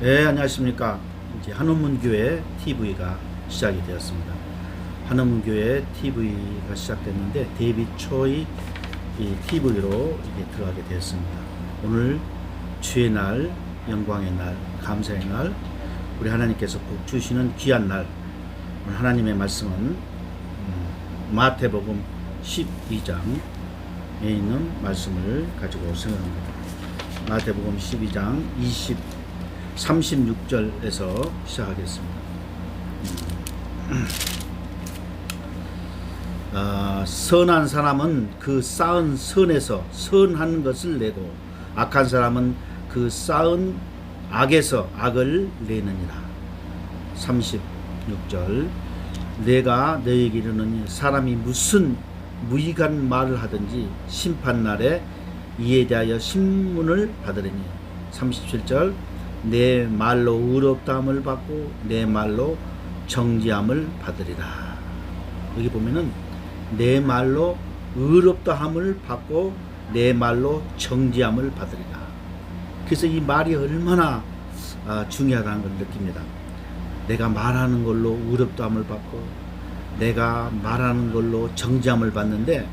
네, 안녕하십니까. 이제 한원문교회 TV가 시작이 되었습니다. 한원문교회 TV가 시작됐는데 데뷔 초의 이 TV로 이게 들어가게 되었습니다. 오늘 주의 날, 영광의 날, 감사의 날, 우리 하나님께서 복 주시는 귀한 날. 오늘 하나님의 말씀은 마태복음 12장에 있는 말씀을 가지고 생각합니다. 마태복음 12장 36절에서 시작하겠습니다. 선한 사람은 그 쌓은 선에서 선한 것을 내고 악한 사람은 그 쌓은 악에서 악을 내느니라. 36절 내가 너희에게 이르노니 사람이 무슨 무익한 말을 하든지 심판날에 이에 대하여 신문을 받으리니. 37절 내 말로 의롭다함을 받고 내 말로 정죄함을 받으리라. 여기 보면은 내 말로 의롭다함을 받고 내 말로 정죄함을 받으리라. 그래서 이 말이 얼마나 중요하다는 걸 느낍니다. 내가 말하는 걸로 의롭다함을 받고 내가 말하는 걸로 정죄함을 받는데,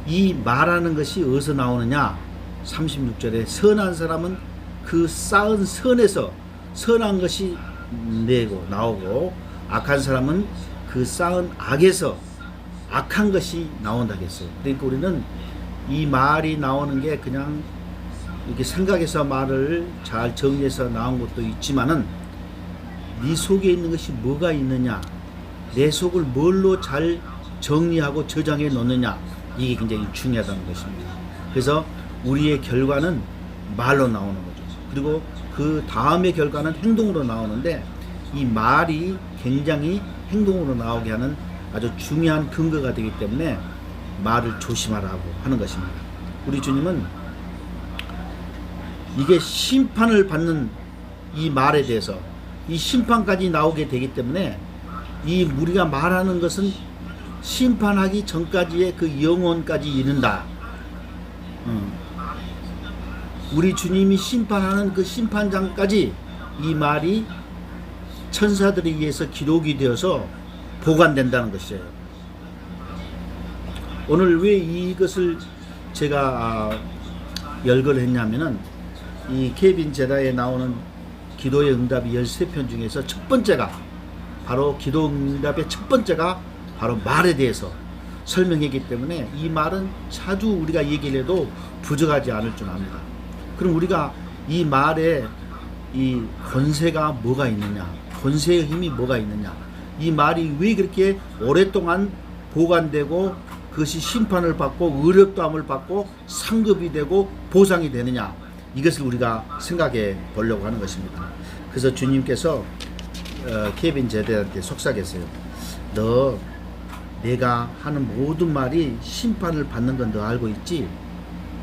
이 말하는 것이 어디서 나오느냐? 36절에 선한 사람은 그 쌓은 선에서 선한 것이 내고 나오고 악한 사람은 그 쌓은 악에서 악한 것이 나온다 했어요. 그러니까 우리는 이 말이 나오는 게 그냥 이렇게 생각해서 말을 잘 정리해서 나온 것도 있지만은 네 속에 있는 것이 뭐가 있느냐, 내 속을 뭘로 잘 정리하고 저장해 놓느냐, 이게 굉장히 중요하다는 것입니다. 그래서 우리의 결과는 말로 나오는 거죠. 그리고 그 다음의 결과는 행동으로 나오는데, 이 말이 굉장히 행동으로 나오게 하는 아주 중요한 근거가 되기 때문에 말을 조심하라고 하는 것입니다. 우리 주님은 이게 심판을 받는 이 말에 대해서 이 심판까지 나오게 되기 때문에 이 우리가 말하는 것은 심판하기 전까지의 그 영혼까지 이른다. 우리 주님이 심판하는 그 심판장까지 이 말이 천사들에 의해서 기록이 되어서 보관된다는 것이에요. 오늘 왜 이것을 제가 열거를 했냐면은 이 케빈 제다에 나오는 기도의 응답이 13편 중에서 첫 번째가 바로 기도 응답의 첫 번째가 바로 말에 대해서 설명했기 때문에 이 말은 자주 우리가 얘기를 해도 부족하지 않을 줄 압니다. 그럼 우리가 이 말에 이 권세가 뭐가 있느냐, 권세의 힘이 뭐가 있느냐, 이 말이 왜 그렇게 오랫동안 보관되고 그것이 심판을 받고 의롭다함을 받고 상급이 되고 보상이 되느냐, 이것을 우리가 생각해 보려고 하는 것입니다. 그래서 주님께서 케빈 제대한테 속삭였어요. 너 내가 하는 모든 말이 심판을 받는 건 너 알고 있지?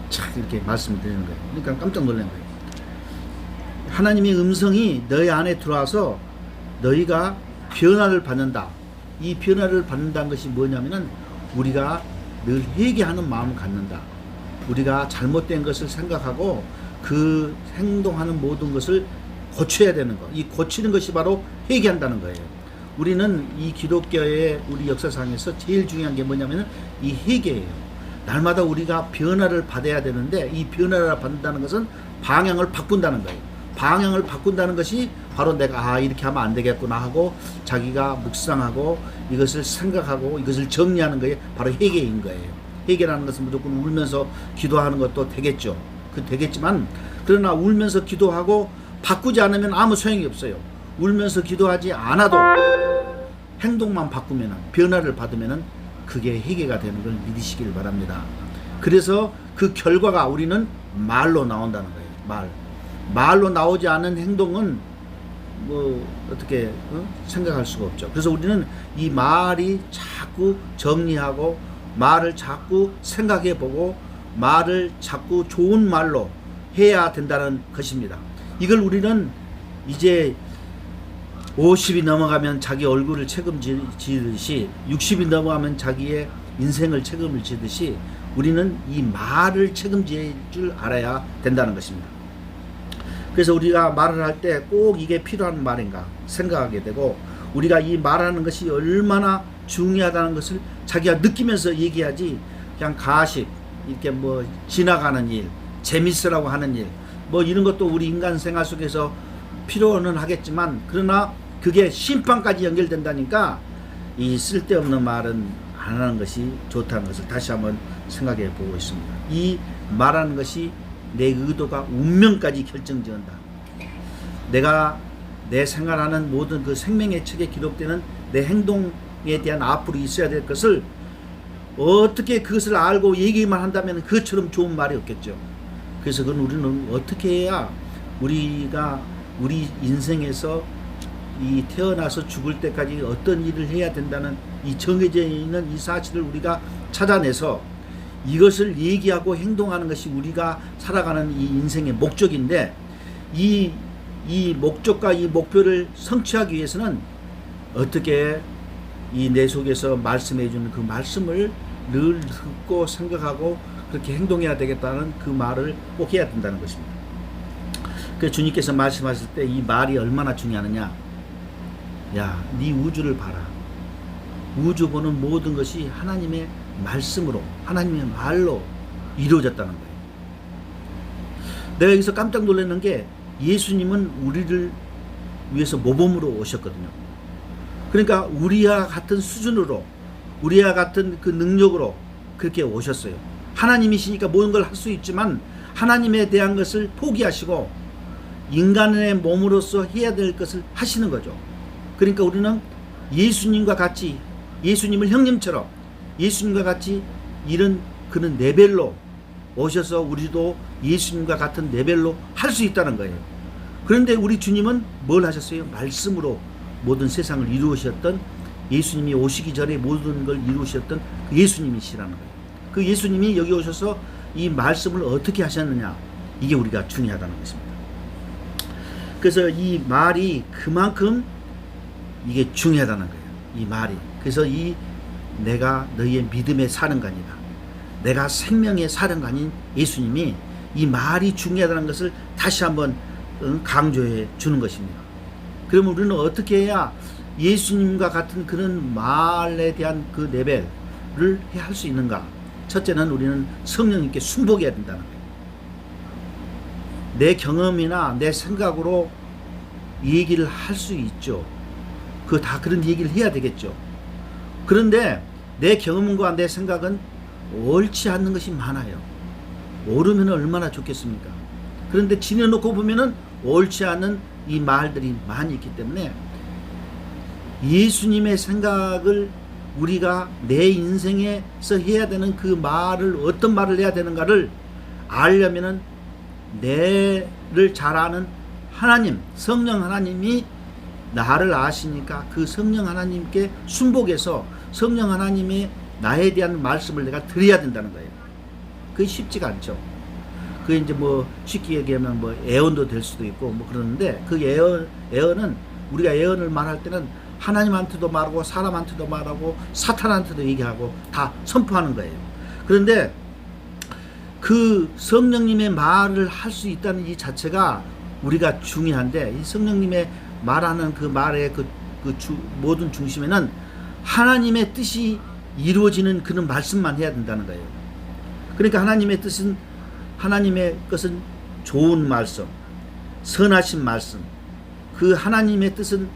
참 이렇게 말씀드리는 거예요. 그러니까 깜짝 놀란 거예요. 하나님의 음성이 너희 안에 들어와서 너희가 변화를 받는다. 이 변화를 받는다는 것이 뭐냐면은 우리가 늘 회개하는 마음을 갖는다. 우리가 잘못된 것을 생각하고 그 행동하는 모든 것을 고쳐야 되는 것. 이 고치는 것이 바로 회개한다는 거예요. 우리는 이 기독교의 우리 역사상에서 제일 중요한 게 뭐냐면은 이 회개예요. 날마다 우리가 변화를 받아야 되는데, 이 변화를 받는다는 것은 방향을 바꾼다는 거예요. 방향을 바꾼다는 것이 바로 내가 이렇게 하면 안 되겠구나 하고 자기가 묵상하고 이것을 생각하고 이것을 정리하는 거에 바로 회개인 거예요. 회개라는 것은 무조건 울면서 기도하는 것도 되겠죠. 되겠지만 그러나 울면서 기도하고 바꾸지 않으면 아무 소용이 없어요. 울면서 기도하지 않아도 행동만 바꾸면, 변화를 받으면 그게 회개가 되는 걸 믿으시길 바랍니다. 그래서 그 결과가 우리는 말로 나온다는 거예요. 말로 나오지 않은 행동은 뭐 어떻게 생각할 수가 없죠. 그래서 우리는 이 말이 자꾸 정리하고 말을 자꾸 생각해 보고 말을 자꾸 좋은 말로 해야 된다는 것입니다. 이걸 우리는 이제 50이 넘어가면 자기 얼굴을 책임지듯이 60이 넘어가면 자기의 인생을 책임을 지듯이 우리는 이 말을 책임질 줄 알아야 된다는 것입니다. 그래서 우리가 말을 할 때 꼭 이게 필요한 말인가 생각하게 되고, 우리가 이 말하는 것이 얼마나 중요하다는 것을 자기가 느끼면서 얘기하지, 그냥 가십, 이렇게 뭐 지나가는 일, 재밌으라고 하는 일, 뭐 이런 것도 우리 인간 생활 속에서 필요는 하겠지만, 그러나 그게 심판까지 연결된다니까 이 쓸데없는 말은 안 하는 것이 좋다는 것을 다시 한번 생각해 보고 있습니다. 이 말하는 것이 내 의도가 운명까지 결정지은다. 내가 내 생활하는 모든 그 생명의 책에 기록되는 내 행동에 대한 앞으로 있어야 될 것을 어떻게 그것을 알고 얘기만 한다면 그것처럼 좋은 말이 없겠죠. 그래서 그건 우리는 어떻게 해야 우리가 우리 인생에서 이 태어나서 죽을 때까지 어떤 일을 해야 된다는 이 정해져 있는 이 사실을 우리가 찾아내서 이것을 얘기하고 행동하는 것이 우리가 살아가는 이 인생의 목적인데, 이 목적과 이 목표를 성취하기 위해서는 어떻게 이 내 속에서 말씀해 주는 그 말씀을 늘 듣고 생각하고 그렇게 행동해야 되겠다는 그 말을 꼭 해야 된다는 것입니다. 그 주님께서 말씀하실 때 이 말이 얼마나 중요하느냐. 야, 네 우주를 봐라. 우주 보는 모든 것이 하나님의 말씀으로, 하나님의 말로 이루어졌다는 거예요. 내가 여기서 깜짝 놀라는 게, 예수님은 우리를 위해서 모범으로 오셨거든요. 그러니까 우리와 같은 수준으로, 우리와 같은 그 능력으로 그렇게 오셨어요. 하나님이시니까 모든 걸 할 수 있지만 하나님에 대한 것을 포기하시고 인간의 몸으로서 해야 될 것을 하시는 거죠. 그러니까 우리는 예수님과 같이, 예수님을 형님처럼 예수님과 같이 이런 그런 레벨로 오셔서 우리도 예수님과 같은 레벨로 할 수 있다는 거예요. 그런데 우리 주님은 뭘 하셨어요? 말씀으로 모든 세상을 이루셨던, 예수님이 오시기 전에 모든 걸 이루셨던 그 예수님이시라는 거예요. 그 예수님이 여기 오셔서 이 말씀을 어떻게 하셨느냐, 이게 우리가 중요하다는 것입니다. 그래서 이 말이 그만큼 이게 중요하다는 거예요. 이 말이. 그래서 이 내가 너희의 믿음의 사령관이다, 내가 생명의 사령관인 예수님이 이 말이 중요하다는 것을 다시 한번 강조해 주는 것입니다. 그러면 우리는 어떻게 해야 예수님과 같은 그런 말에 대한 그 레벨을 할 수 있는가? 첫째는 우리는 성령님께 순복해야 된다는 거예요. 내 경험이나 내 생각으로 얘기를 할 수 있죠. 그 다 그런 얘기를 해야 되겠죠. 그런데 내 경험과 내 생각은 옳지 않는 것이 많아요. 옳으면 얼마나 좋겠습니까? 그런데 지내놓고 보면은 옳지 않은 이 말들이 많이 있기 때문에 예수님의 생각을 우리가 내 인생에서 해야 되는 그 말을, 어떤 말을 해야 되는가를 알려면은 내를 잘 아는 하나님, 성령 하나님이 나를 아시니까 그 성령 하나님께 순복해서 성령 하나님의 나에 대한 말씀을 내가 드려야 된다는 거예요. 그게 쉽지가 않죠. 그게 이제 뭐 쉽게 얘기하면 뭐 애언도 될 수도 있고 뭐 그러는데, 그 애언은 우리가 애언을 말할 때는 하나님한테도 말하고 사람한테도 말하고 사탄한테도 얘기하고 다 선포하는 거예요. 그런데 그 성령님의 말을 할 수 있다는 이 자체가 우리가 중요한데, 이 성령님의 말하는 그 말의 모든 중심에는 하나님의 뜻이 이루어지는 그런 말씀만 해야 된다는 거예요. 그러니까 하나님의 뜻은, 하나님의 것은 좋은 말씀, 선하신 말씀, 그 하나님의 뜻은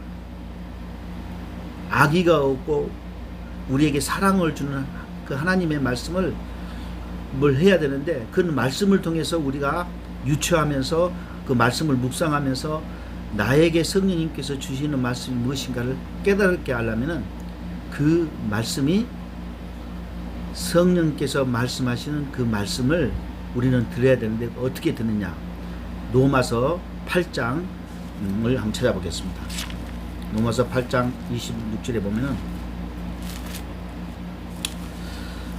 악의가 없고 우리에게 사랑을 주는 그 하나님의 말씀을 뭘 해야 되는데, 그 말씀을 통해서 우리가 유추하면서 그 말씀을 묵상하면서 나에게 성령님께서 주시는 말씀이 무엇인가를 깨달게 하려면은 그 말씀이 성령께서 말씀하시는 그 말씀을 우리는 들어야 되는데 어떻게 듣느냐. 로마서 8장을 한번 찾아보겠습니다. 로마서 8장 26절에 보면은,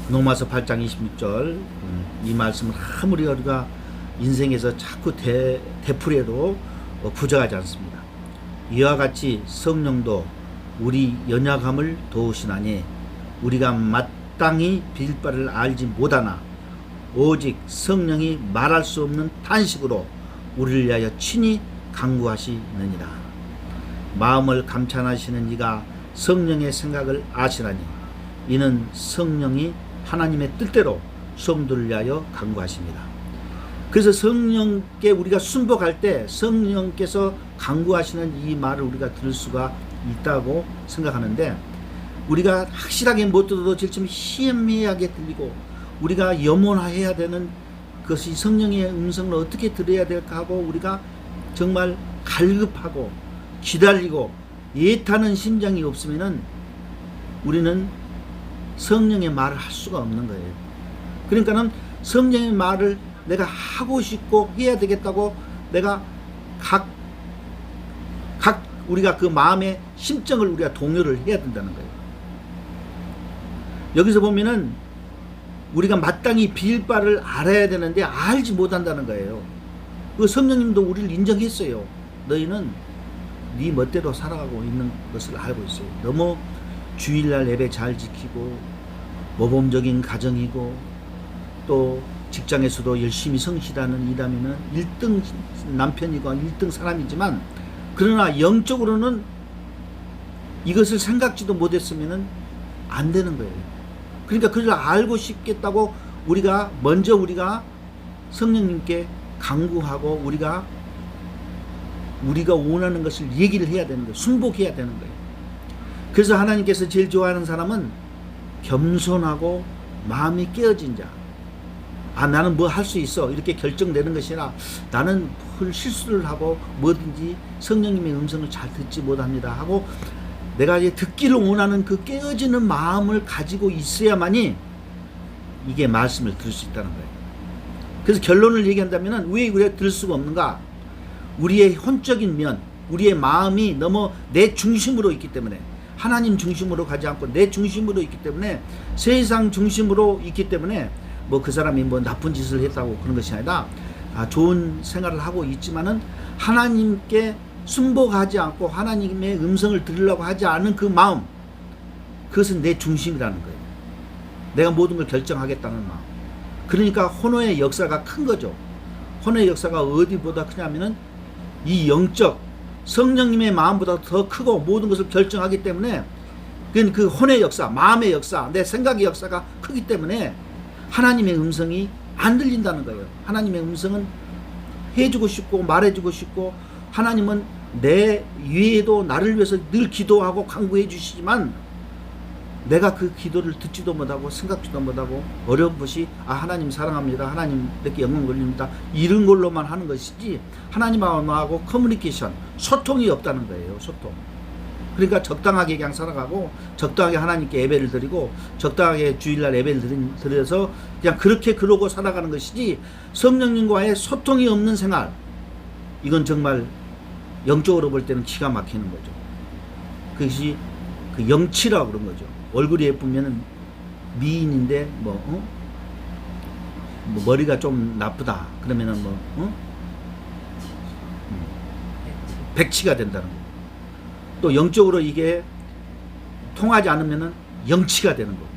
로마서 8장 26절 이 말씀을 아무리 우리가 인생에서 자꾸 되풀이해도 부족하지 않습니다. 이와 같이 성령도 우리 연약함을 도우시나니 우리가 마땅히 빌 바를 알지 못하나 오직 성령이 말할 수 없는 탄식으로 우리를 위하여 친히 간구하시느니라. 마음을 감찰하시는 이가 성령의 생각을 아시라니 이는 성령이 하나님의 뜻대로 성도를 위하여 간구하십니다. 그래서 성령께 우리가 순복할 때 성령께서 간구하시는 이 말을 우리가 들을 수가 있다고 생각하는데, 우리가 확실하게 못 들어도 제일 좀 희미하게 들리고 우리가 염원해야 되는 그것이 성령의 음성을 어떻게 들어야 될까 하고 우리가 정말 갈급하고 기다리고 애타는 심정이 없으면은 우리는 성령의 말을 할 수가 없는 거예요. 그러니까는 성령의 말을 내가 하고 싶고 해야 되겠다고 내가 각 우리가 그 마음의 심정을 우리가 동요를 해야 된다는 거예요. 여기서 보면은 우리가 마땅히 빌 바를 알아야 되는데 알지 못한다는 거예요. 그 성령님도 우리를 인정했어요. 너희는 네 멋대로 살아가고 있는 것을 알고 있어요. 너무 주일날 예배 잘 지키고 모범적인 가정이고 또 직장에서도 열심히 성실하는 이라면은 1등 남편이고 1등 사람이지만, 그러나 영적으로는 이것을 생각지도 못했으면은 안 되는 거예요. 그러니까 그걸 알고 싶겠다고 우리가 먼저 성령님께 간구하고 우리가 원하는 것을 얘기를 해야 되는 거예요. 순복해야 되는 거예요. 그래서 하나님께서 제일 좋아하는 사람은 겸손하고 마음이 깨어진 자. 나는 뭐 할 수 있어 이렇게 결정되는 것이 아니라 나는 실수를 하고 뭐든지 성령님의 음성을 잘 듣지 못합니다 하고 내가 이제 듣기를 원하는 그 깨어지는 마음을 가지고 있어야만이 이게 말씀을 들을 수 있다는 거예요. 그래서 결론을 얘기한다면 왜 우리가 들을 수가 없는가? 우리의 혼적인 면, 우리의 마음이 너무 내 중심으로 있기 때문에, 하나님 중심으로 가지 않고 내 중심으로 있기 때문에, 세상 중심으로 있기 때문에 뭐 그 사람이 뭐 나쁜 짓을 했다고 그런 것이 아니라 좋은 생활을 하고 있지만은 하나님께 순복하지 않고 하나님의 음성을 들으려고 하지 않은 그 마음, 그것은 내 중심이라는 거예요. 내가 모든 걸 결정하겠다는 마음. 그러니까 혼의 역사가 큰 거죠. 혼의 역사가 어디보다 크냐면은 이 영적 성령님의 마음보다 더 크고 모든 것을 결정하기 때문에, 그 혼의 역사, 마음의 역사, 내 생각의 역사가 크기 때문에 하나님의 음성이 안 들린다는 거예요. 하나님의 음성은 해주고 싶고 말해주고 싶고, 하나님은 내 위에도 나를 위해서 늘 기도하고 간구해 주시지만 내가 그 기도를 듣지도 못하고 생각지도 못하고 어려운 것이 하나님 사랑합니다, 하나님 내게 영광 걸립니다, 이런 걸로만 하는 것이지 하나님하고 커뮤니케이션, 소통이 없다는 거예요. 소통. 그러니까 적당하게 그냥 살아가고 적당하게 하나님께 예배를 드리고 적당하게 주일날 예배를 드려서 그냥 그렇게 그러고 살아가는 것이지, 성령님과의 소통이 없는 생활, 이건 정말 영적으로 볼 때는 기가 막히는 거죠. 그것이 그 영치라고 그런 거죠. 얼굴이 예쁘면은 미인인데 뭐 머리가 좀 나쁘다 그러면은 백치가 된다는 거예요. 또 영적으로 이게 통하지 않으면은 영치가 되는 거예요.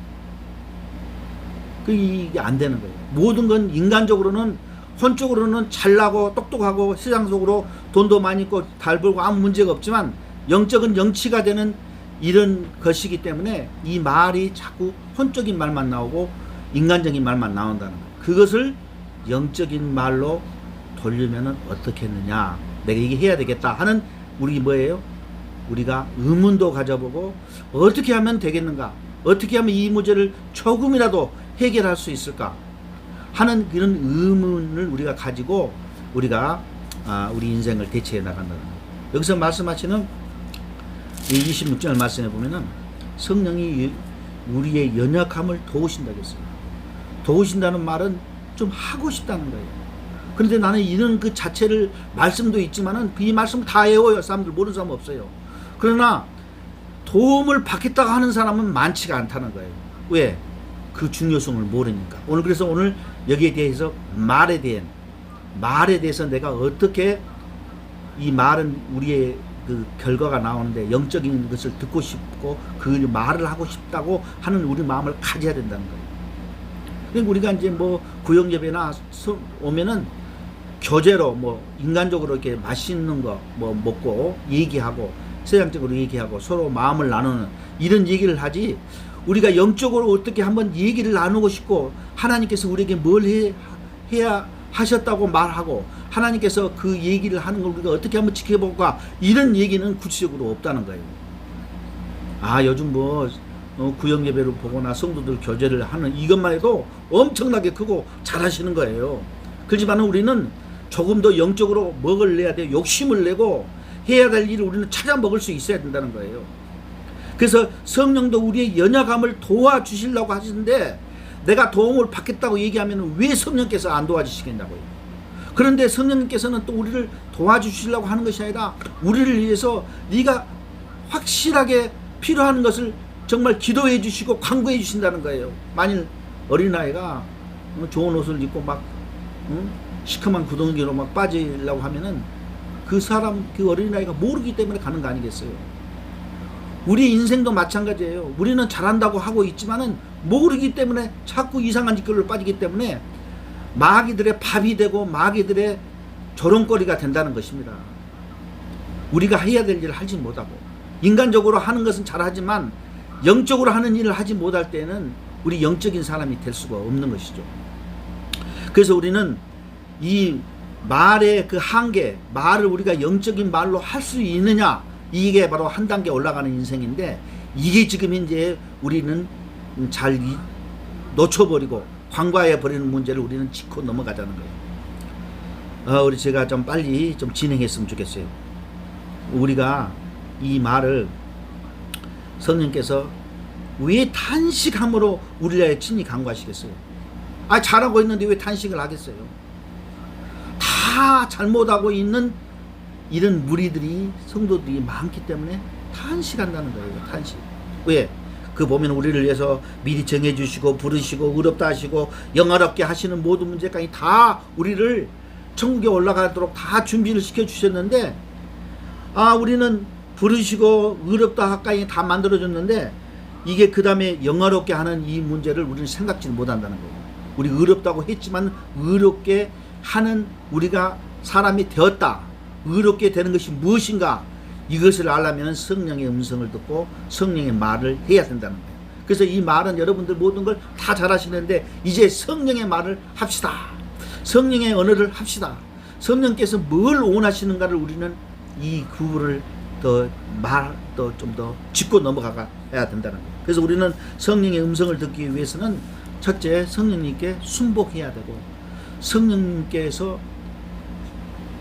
이게 안 되는 거예요. 모든 건 인간적으로는, 혼적으로는 잘나고 똑똑하고 세상 속으로 돈도 많이 있고 잘 벌고 아무 문제가 없지만 영적은 영치가 되는 이런 것이기 때문에 이 말이 자꾸 혼적인 말만 나오고 인간적인 말만 나온다는 거예요. 그것을 영적인 말로 돌리면은 어떻게 했느냐, 내가 이게 해야 되겠다 하는 우리 뭐예요? 우리가 의문도 가져보고 어떻게 하면 되겠는가, 어떻게 하면 이 문제를 조금이라도 해결할 수 있을까 하는 그런 의문을 우리가 가지고 우리가 우리 인생을 대체해 나간다는 거예요. 여기서 말씀하시는 이 26절 말씀해 보면은 성령이 우리의 연약함을 도우신다고 했어요. 도우신다는 말은 좀 하고 싶다는 거예요. 그런데 나는 이런 그 자체를, 말씀도 있지만은 이 말씀을 다 외워요. 사람들 모르는 사람 없어요. 그러나 도움을 받겠다고 하는 사람은 많지가 않다는 거예요. 왜? 그 중요성을 모르니까. 그래서 오늘 여기에 대해서 말에 대해서 내가 어떻게, 이 말은 우리의 그 결과가 나오는데 영적인 것을 듣고 싶고 그 말을 하고 싶다고 하는 우리 마음을 가져야 된다는 거예요. 그러니까 우리가 이제 뭐 구역 예배나 오면은 교제로 뭐 인간적으로 이렇게 맛있는 거 뭐 먹고 얘기하고 세상적으로 얘기하고 서로 마음을 나누는 이런 얘기를 하지, 우리가 영적으로 어떻게 한번 얘기를 나누고 싶고 하나님께서 우리에게 뭘 해야 하셨다고 말하고 하나님께서 그 얘기를 하는 걸 우리가 어떻게 한번 지켜볼까, 이런 얘기는 구체적으로 없다는 거예요. 아, 요즘 뭐 구역 예배를 보거나 성도들 교제를 하는 이것만 해도 엄청나게 크고 잘하시는 거예요. 그렇지만 우리는 조금 더 영적으로 먹을 내야 돼요. 욕심을 내고 해야 될 일을 우리는 찾아 먹을 수 있어야 된다는 거예요. 그래서 성령도 우리의 연약함을 도와주시려고 하시는데, 내가 도움을 받겠다고 얘기하면 왜 성령께서 안 도와주시겠냐고요. 그런데 성령님께서는 또 우리를 도와주시려고 하는 것이 아니라 우리를 위해서 네가 확실하게 필요한 것을 정말 기도해 주시고 간구해 주신다는 거예요. 만일 어린아이가 좋은 옷을 입고 막 시커먼 구덩이로 막 빠지려고 하면은 그 사람, 그 어린아이가 모르기 때문에 가는 거 아니겠어요. 우리 인생도 마찬가지예요. 우리는 잘한다고 하고 있지만은 모르기 때문에 자꾸 이상한 짓거리로 빠지기 때문에 마귀들의 밥이 되고 마귀들의 조롱거리가 된다는 것입니다. 우리가 해야 될 일을 하지 못하고, 인간적으로 하는 것은 잘하지만 영적으로 하는 일을 하지 못할 때는 우리 영적인 사람이 될 수가 없는 것이죠. 그래서 우리는 이 말의 그 한계, 말을 우리가 영적인 말로 할 수 있느냐, 이게 바로 한 단계 올라가는 인생인데, 이게 지금 이제 우리는 잘 놓쳐버리고 관과해 버리는 문제를 우리는 짚고 넘어가자는 거예요. 우리 제가 좀 빨리 좀 진행했으면 좋겠어요. 우리가 이 말을 성령께서 왜 탄식함으로 우리의 친히 간구하시겠어요? 아, 잘하고 있는데 왜 탄식을 하겠어요? 다 잘못하고 있는 이런 무리들이, 성도들이 많기 때문에 탄식한다는 거예요. 탄식. 왜? 그 보면 우리를 위해서 미리 정해주시고 부르시고 의롭다 하시고 영화롭게 하시는 모든 문제까지 다 우리를 천국에 올라가도록 다 준비를 시켜주셨는데, 아, 우리는 부르시고 의롭다 하까지 다 만들어줬는데, 이게 그 다음에 영화롭게 하는 이 문제를 우리는 생각지 못한다는 거예요. 우리 의롭다고 했지만 의롭게 하는 우리가 사람이 되었다. 의롭게 되는 것이 무엇인가, 이것을 알려면 성령의 음성을 듣고 성령의 말을 해야 된다는 거예요. 그래서 이 말은 여러분들 모든 걸 다 잘하시는데 이제 성령의 말을 합시다. 성령의 언어를 합시다. 성령께서 뭘 원하시는가를 우리는 이 구분을 더 좀 더 짚고 넘어가야 된다는 거예요. 그래서 우리는 성령의 음성을 듣기 위해서는 첫째, 성령님께 순복해야 되고, 성령님께서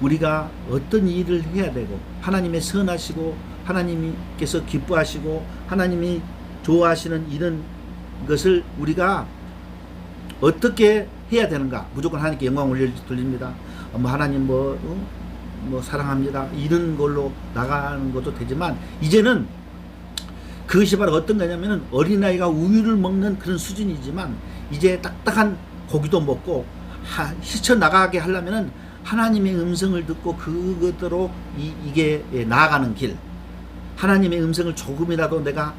우리가 어떤 일을 해야 되고, 하나님의 선하시고 하나님께서 기뻐하시고 하나님이 좋아하시는 이런 것을 우리가 어떻게 해야 되는가, 무조건 하나님께 영광 올려드립니다. 하나님 뭐 사랑합니다, 이런 걸로 나가는 것도 되지만, 이제는 그것이 바로 어떤 거냐면은 어린아이가 우유를 먹는 그런 수준이지만, 이제 딱딱한 고기도 먹고 헤쳐나가게 하려면은 하나님의 음성을 듣고 그것대로 이게 나아가는 길, 하나님의 음성을 조금이라도 내가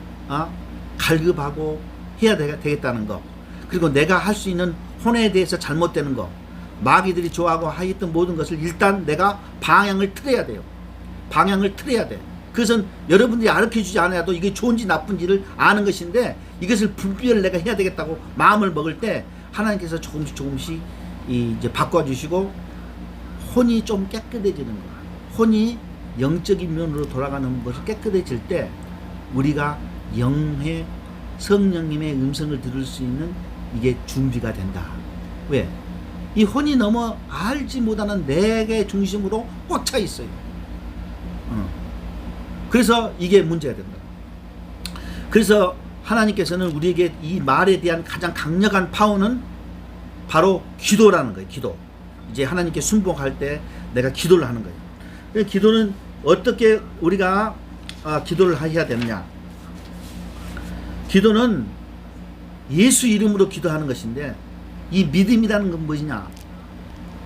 갈급하고 해야 되겠다는 거, 그리고 내가 할 수 있는 혼에 대해서 잘못되는 거, 마귀들이 좋아하고 하였던 모든 것을 일단 내가 방향을 틀어야 돼요. 방향을 틀어야 돼. 그것은 여러분들이 가르쳐주지 않아도 이게 좋은지 나쁜지를 아는 것인데, 이것을 분별을 내가 해야 되겠다고 마음을 먹을 때 하나님께서 조금씩 이제 바꿔주시고 혼이 좀 깨끗해지는 거야. 혼이 영적인 면으로 돌아가는 것이 깨끗해질 때 우리가 영의 성령님의 음성을 들을 수 있는 이게 준비가 된다. 왜? 이 혼이 너무 알지 못하는 내게 중심으로 꽉 차 있어요. 그래서 이게 문제가 된다. 그래서 하나님께서는 우리에게 이 말에 대한 가장 강력한 파워는 바로 기도라는 거예요. 기도. 이제 하나님께 순복할 때 내가 기도를 하는 거예요. 기도는 어떻게 우리가 기도를 해야 되느냐. 기도는 예수 이름으로 기도하는 것인데, 이 믿음이라는 건 무엇이냐?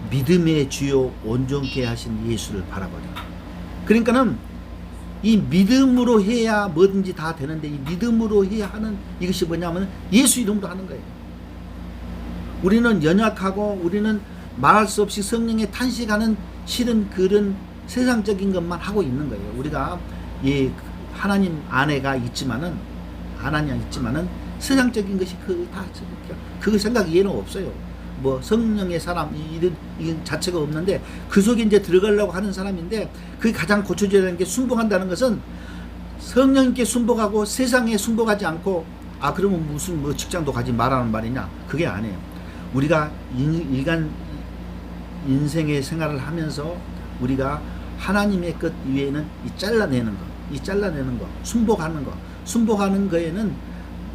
믿음의 주요 온전케 하신 예수를 바라보라. 그러니까는 이 믿음으로 해야 뭐든지 다 되는데, 이 믿음으로 해야 하는 이것이 뭐냐면 예수 이름으로 하는 거예요. 우리는 연약하고 우리는 말할 수 없이 성령의 탄식하는 싫은 그런 세상적인 것만 하고 있는 거예요. 우리가 이 하나님 안에가 있지만은 세상적인 것이 그 생각 이해는 없어요. 뭐 성령의 사람 이런 자체가 없는데 그 속에 이제 들어가려고 하는 사람인데 그게 가장 고쳐져야 되는 게 순복한다는 것은 성령님께 순복하고 세상에 순복하지 않고 그러면 무슨 뭐 직장도 가지 말라는 말이냐? 그게 아니에요. 우리가 일간 인생의 생활을 하면서 우리가 하나님의 것 이외에는 잘라내는 거, 순복하는 거에는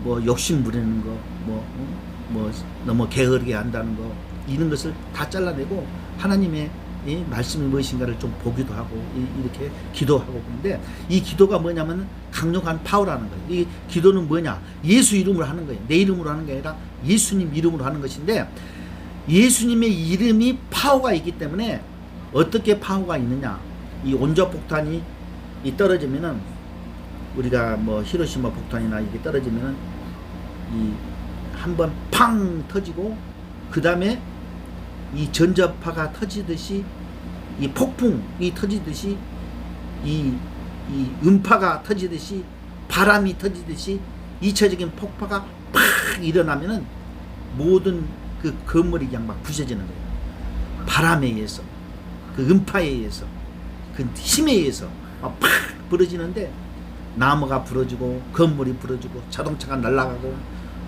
뭐 욕심 부리는 거, 뭐 너무 게으르게 한다는 거, 이런 것을 다 잘라내고 하나님의 이 말씀이 무엇인가를 좀 보기도 하고 이렇게 기도하고. 그런데 이 기도가 뭐냐면 강력한 파워라는 거예요. 이 기도는 뭐냐? 예수 이름으로 하는 거예요. 내 이름으로 하는 게 아니라 예수님 이름으로 하는 것인데, 예수님의 이름이 파워가 있기 때문에 어떻게 파워가 있느냐? 이 원자폭탄이 떨어지면은, 우리가 뭐 히로시마 폭탄이나 이게 떨어지면은 이 한번 팡 터지고 그 다음에 이 전자파가 터지듯이, 이 폭풍이 터지듯이, 이 음파가 터지듯이, 바람이 터지듯이 2차적인 폭파가 팍 일어나면은 모든 그 건물이 그냥 막 부서지는 거예요. 바람에 의해서, 그 음파에 의해서, 그 힘에 의해서 팍 부러지는데, 나무가 부러지고 건물이 부러지고 자동차가 날아가고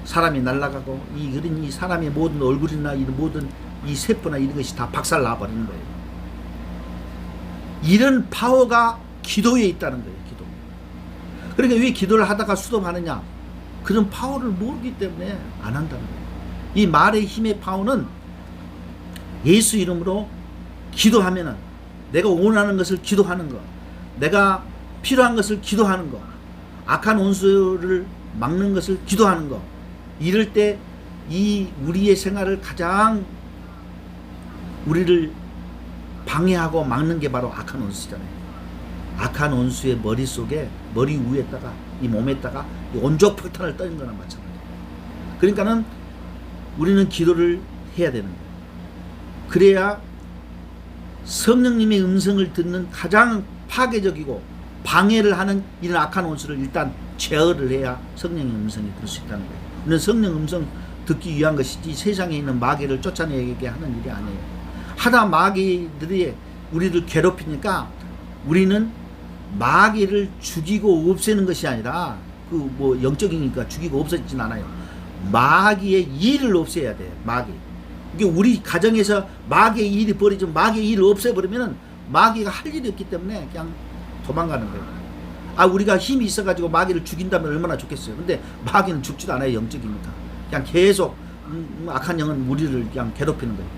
사람이 날아가고 이 사람의 모든 얼굴이나 이 모든 이 세포나 이런 것이 다 박살 나버리는 거예요. 이런 파워가 기도에 있다는 거예요. 기도. 그러니까 왜 기도를 하다가 수동하느냐? 그런 파워를 모르기 때문에 안 한다는 거예요. 이 말의 힘의 파워는 예수 이름으로 기도하면은, 내가 원하는 것을 기도하는 거, 내가 필요한 것을 기도하는 거, 악한 원수를 막는 것을 기도하는 거, 이럴 때 이 우리의 생활을 가장 우리를 방해하고 막는 게 바로 악한 원수잖아요. 악한 원수의 머릿속에, 머리 위에다가, 이 몸에다가 이 원조폭탄을 떠는 거나 마찬가지예요. 그러니까는 우리는 기도를 해야 되는 거예요. 그래야 성령님의 음성을 듣는 가장 파괴적이고 방해를 하는 이런 악한 원수를 일단 제어를 해야 성령의 음성이 들을 수 있다는 거예요. 우리는 성령 음성 듣기 위한 것이지 세상에 있는 마귀를 쫓아내게 하는 일이 아니에요. 하다 마귀들이 우리를 괴롭히니까 우리는 마귀를 죽이고 없애는 것이 아니라, 그 뭐 영적이니까 죽이고 없애지는 않아요. 마귀의 일을 없애야 돼. 마귀. 이게 우리 가정에서 마귀의 일이 벌어지면, 마귀의 일을 없애버리면은 마귀가 할 일이 없기 때문에 그냥 도망가는 거예요. 우리가 힘이 있어가지고 마귀를 죽인다면 얼마나 좋겠어요. 근데 마귀는 죽지도 않아요. 영적이니까. 그냥 계속 악한 영은 우리를 그냥 괴롭히는 거예요.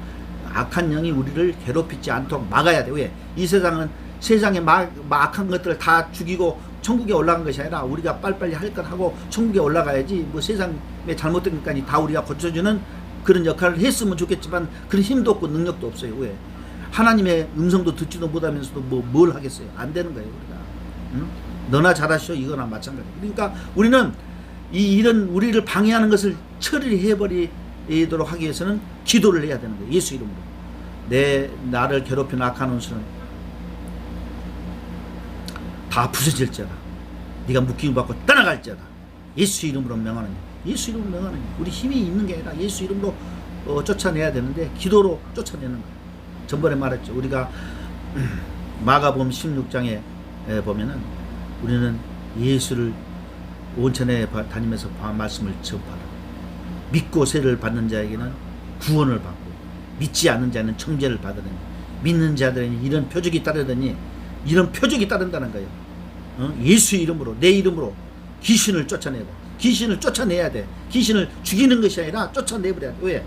악한 영이 우리를 괴롭히지 않도록 막아야 돼. 왜? 이 세상에 악한 것들을 다 죽이고 천국에 올라간 것이 아니라 우리가 빨리빨리 할 것 하고 천국에 올라가야지, 뭐 세상에 잘못된 것까지 다 우리가 고쳐주는 그런 역할을 했으면 좋겠지만 그런 힘도 없고 능력도 없어요. 왜? 하나님의 음성도 듣지도 못하면서도 뭘 하겠어요? 안 되는 거예요, 우리가. 응? 너나 잘하시오, 이거나 마찬가지예요. 그러니까 우리는 이런 우리를 방해하는 것을 처리해버리도록 하기 위해서는 기도를 해야 되는 거예요. 예수 이름으로. 나를 괴롭히는 악한 원수는 다 부서질지어다. 네가 묶임을 받고 떠나갈지어다. 예수 이름으로 명하는 거예요. 예수 이름으로 명하는 거예요. 우리 힘이 있는 게 아니라 예수 이름으로 쫓아내야 되는데 기도로 쫓아내는 거예요. 전번에 말했죠. 우리가 마가복음 16장에 보면은 우리는 예수를 온천에 다니면서 말씀을 전파하라. 믿고 세를 받는 자에게는 구원을 받고 믿지 않는 자는 정죄를 받으니 믿는 자들에게 이런 표적이 따르더니, 이런 표적이 따른다는 거예요. 예수 이름으로, 내 이름으로 귀신을 쫓아내고, 귀신을 쫓아내야 돼. 귀신을 죽이는 것이 아니라 쫓아내버려야 돼. 왜?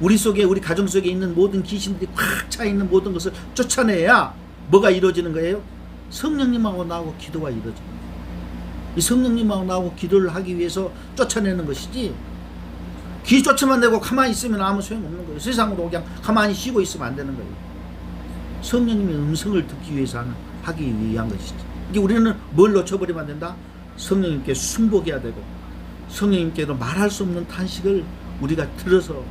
우리 속에, 우리 가정 속에 있는 모든 귀신들이 꽉 차 있는 모든 것을 쫓아내야 뭐가 이루어지는 거예요? 성령님하고 나하고 기도가 이루어져요. 이 성령님하고 나하고 기도를 하기 위해서 쫓아내는 것이지, 귀 쫓아만 내고 가만히 있으면 아무 소용없는 거예요. 세상으로 그냥 가만히 쉬고 있으면 안 되는 거예요. 성령님의 음성을 듣기 위해서 하기 위한 것이지. 이게 우리는 뭘 놓쳐버리면 안 된다? 성령님께 순복해야 되고, 성령님께로 말할 수 없는 탄식을 우리가 들어서,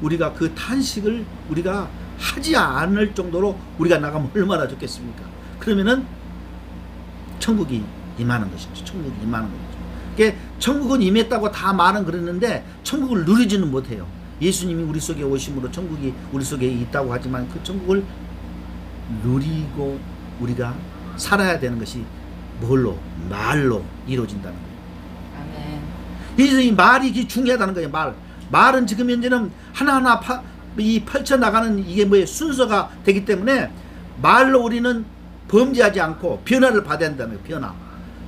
우리가 그 탄식을 우리가 하지 않을 정도로 우리가 나가면 얼마나 좋겠습니까? 그러면은 천국이 임하는 것이죠. 천국이 임하는 거죠. 그러니까 천국은 임했다고 다 말은 그랬는데 천국을 누리지는 못해요. 예수님이 우리 속에 오심으로 천국이 우리 속에 있다고 하지만 그 천국을 누리고 우리가 살아야 되는 것이 뭘로? 말로 이루어진다는 거예요. 아멘. 그래서 이 말이 중요하다는 거예요. 말은 지금 현재는 하나하나 펼쳐나가는 이게 뭐예요? 순서가 되기 때문에 말로 우리는 범죄하지 않고 변화를 받아야 된다는 거예요.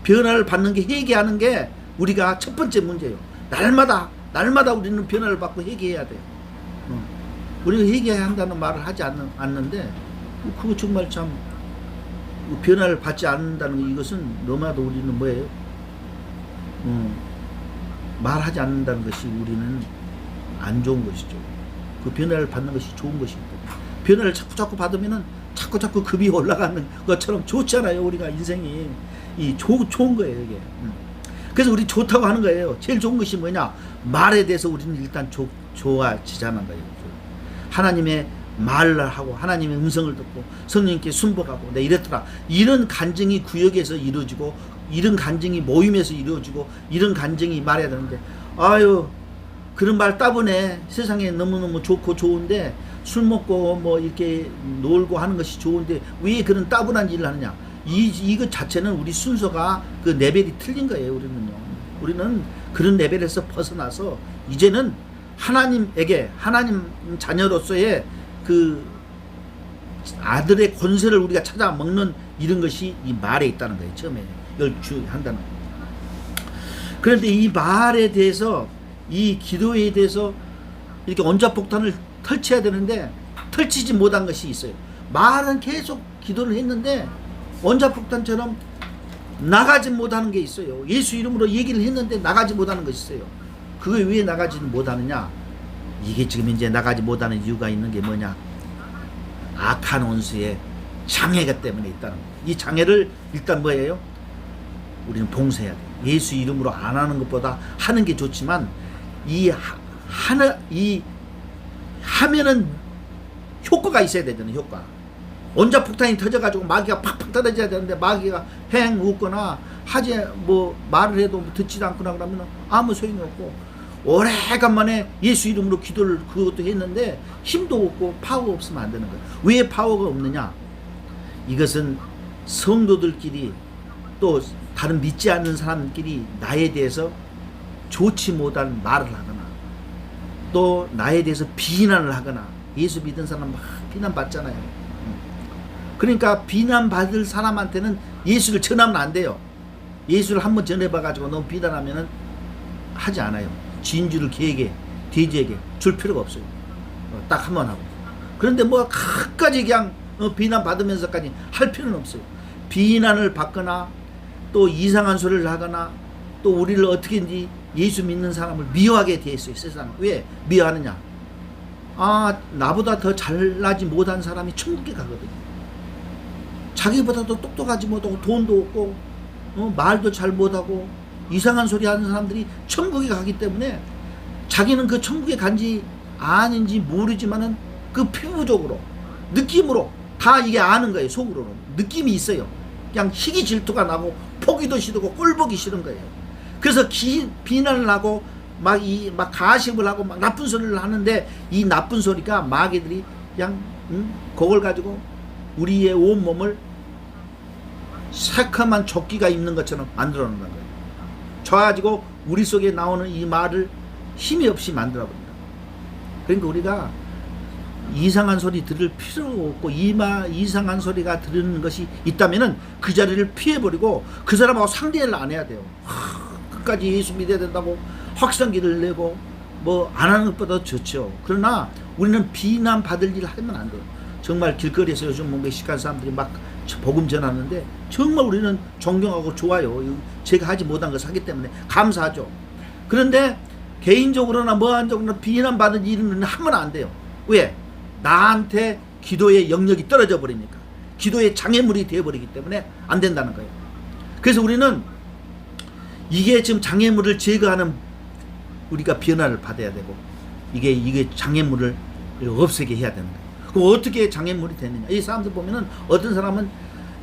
변화를 받는 게 회개하는 게 우리가 첫 번째 문제예요. 날마다 우리는 변화를 받고 회개해야 돼요. 우리가 회개해야 한다는 말을 하지 않는데 그거 정말 참 변화를 받지 않는다는 이것은 너무나도 우리는 뭐예요? 말하지 않는다는 것이 우리는 안 좋은 것이죠. 그 변화를 받는 것이 좋은 것입니다. 변화를 자꾸 받으면은 자꾸 급이 올라가는 것처럼 좋잖아요. 우리가 인생이 좋은 거예요, 이게. 그래서 우리 좋다고 하는 거예요. 제일 좋은 것이 뭐냐? 말에 대해서 우리는 일단 좋아지자는 거예요. 하나님의 말을 하고 하나님의 음성을 듣고 성령님께 순복하고 이랬더라. 이런 간증이 구역에서 이루어지고 이런 간증이 모임에서 이루어지고 이런 간증이 말해야 되는데 아유 그런 말 따분해. 세상에 너무너무 좋고 좋은데 술 먹고 뭐 이렇게 놀고 하는 것이 좋은데 왜 그런 따분한 일을 하느냐? 이것 자체는 우리 순서가 그 레벨이 틀린 거예요. 우리는 그런 레벨에서 벗어나서 이제는 하나님에게 하나님 자녀로서의 그 아들의 권세를 우리가 찾아 먹는 이런 것이 이 말에 있다는 거예요. 처음에 한다는 거예요. 그런데 이 말에 대해서 이 기도에 대해서 이렇게 언자폭탄을 펼쳐야 되는데 펼치지 못한 것이 있어요. 말은 계속 기도를 했는데 원자폭탄처럼 나가지 못하는 게 있어요. 예수 이름으로 얘기를 했는데 나가지 못하는 것이 있어요. 그게 왜 나가지 못하느냐? 이게 지금 이제 나가지 못하는 이유가 있는 게 뭐냐? 악한 원수의 장애가 때문에 있다는 거예요. 이 장애를 일단 뭐예요? 우리는 봉쇄해야 돼요. 예수 이름으로 안 하는 것보다 하는 게 좋지만 하면은 효과가 있어야 되잖아요. 효과. 원자폭탄이 터져가지고 마귀가 팍팍 떨어져야 되는데 마귀가 행 웃거나 하지 뭐 말을 해도 듣지도 않거나 그러면 아무 소용이 없고 오래간만에 예수 이름으로 기도를 그것도 했는데 힘도 없고 파워가 없으면 안 되는 거예요. 왜 파워가 없느냐? 이것은 성도들끼리 또 다른 믿지 않는 사람들끼리 나에 대해서 좋지 못한 말을 하거나 또 나에 대해서 비난을 하거나 예수 믿은 사람 막 비난받잖아요. 그러니까 비난받을 사람한테는 예수를 전하면 안 돼요. 예수를 한번 전해봐가지고 너무 비난하면은 하지 않아요. 진주를 개에게 돼지에게 줄 필요가 없어요. 딱 한 번 하고. 그런데 뭐 끝까지 그냥 비난받으면서까지 할 필요는 없어요. 비난을 받거나 또 이상한 소리를 하거나 또 우리를 어떻게든지 예수 믿는 사람을 미워하게 돼 있어요. 세상. 왜 미워하느냐? 나보다 더 잘나지 못한 사람이 천국에 가거든요. 자기보다도 똑똑하지 못하고 돈도 없고 말도 잘 못하고 이상한 소리 하는 사람들이 천국에 가기 때문에 자기는 그 천국에 간지 아닌지 모르지만은 그 피부적으로 느낌으로 다 이게 아는 거예요. 속으로는 느낌이 있어요. 그냥 희귀 질투가 나고 포기도 싫고 꼴보기 싫은 거예요. 그래서 비난을 하고 막 가십을 하고 막 나쁜 소리를 하는데 이 나쁜 소리가 마귀들이 그냥 그걸 가지고 우리의 온 몸을 새카만 조끼가 입는 것처럼 만들어 놓는 거예요. 저가지고 우리 속에 나오는 이 말을 힘이 없이 만들어 버린다. 그러니까 우리가 이상한 소리 들을 필요가 없고 이상한 소리가 들리는 것이 있다면은 그 자리를 피해버리고 그 사람하고 상대를 안 해야 돼요. 끝까지 예수 믿어야 된다고 확성기를 내고 뭐 안 하는 것보다 좋죠. 그러나 우리는 비난받을 일을 하면 안 돼요. 정말 길거리에서 요즘 뭐 멕시칸 사람들이 막 복음 전하는데 정말 우리는 존경하고 좋아요. 제가 하지 못한 것을 하기 때문에 감사하죠. 그런데 개인적으로나 뭐한적으로나 비난받은 일은 하면 안 돼요. 왜? 나한테 기도의 영역이 떨어져 버리니까. 기도의 장애물이 되어버리기 때문에 안 된다는 거예요. 그래서 우리는 이게 지금 장애물을 제거하는 우리가 변화를 받아야 되고 이게 장애물을 없애게 해야 되는 거예요. 그 어떻게 장애물이 되느냐. 이 사람들 보면은 어떤 사람은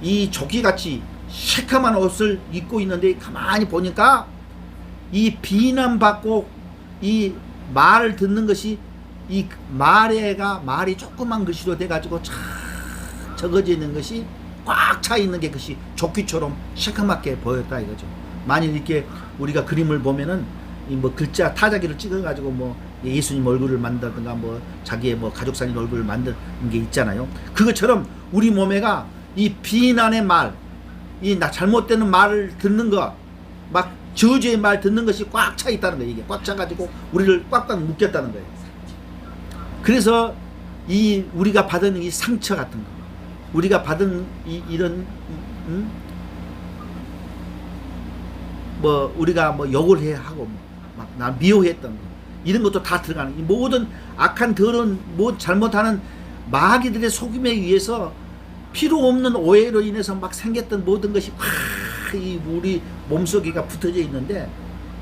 이 조끼같이 새카만 옷을 입고 있는데 가만히 보니까 이 비난받고 이 말을 듣는 것이 이 말이 조그만 글씨로 돼가지고 쫙 적어져 있는 것이 꽉 차 있는 게 그것이 조끼처럼 새카맣게 보였다 이거죠. 만일 이렇게 우리가 그림을 보면은 이 뭐 글자 타자기를 찍어가지고 뭐 예수님 얼굴을 만든다든가 뭐 자기의 뭐 가족 사진 얼굴을 만드는 게 있잖아요. 그것처럼 우리 몸에가 이 비난의 말, 이 잘못되는 말을 듣는 거, 막 저주의 말 듣는 것이 꽉 차 있다는 거예요. 이게 꽉 차가지고 우리를 꽉꽉 묶였다는 거예요. 그래서 이 우리가 받은 이 상처 같은 거, 우리가 받은 이런 뭐 우리가 뭐 욕을 해 하고 막 나 미워했던 거, 이런 것도 다 들어가는 이 모든 악한 더러운 뭐 잘못하는 마귀들의 속임에 의해서 필요 없는 오해로 인해서 막 생겼던 모든 것이 이 우리 몸속에가 붙어져 있는데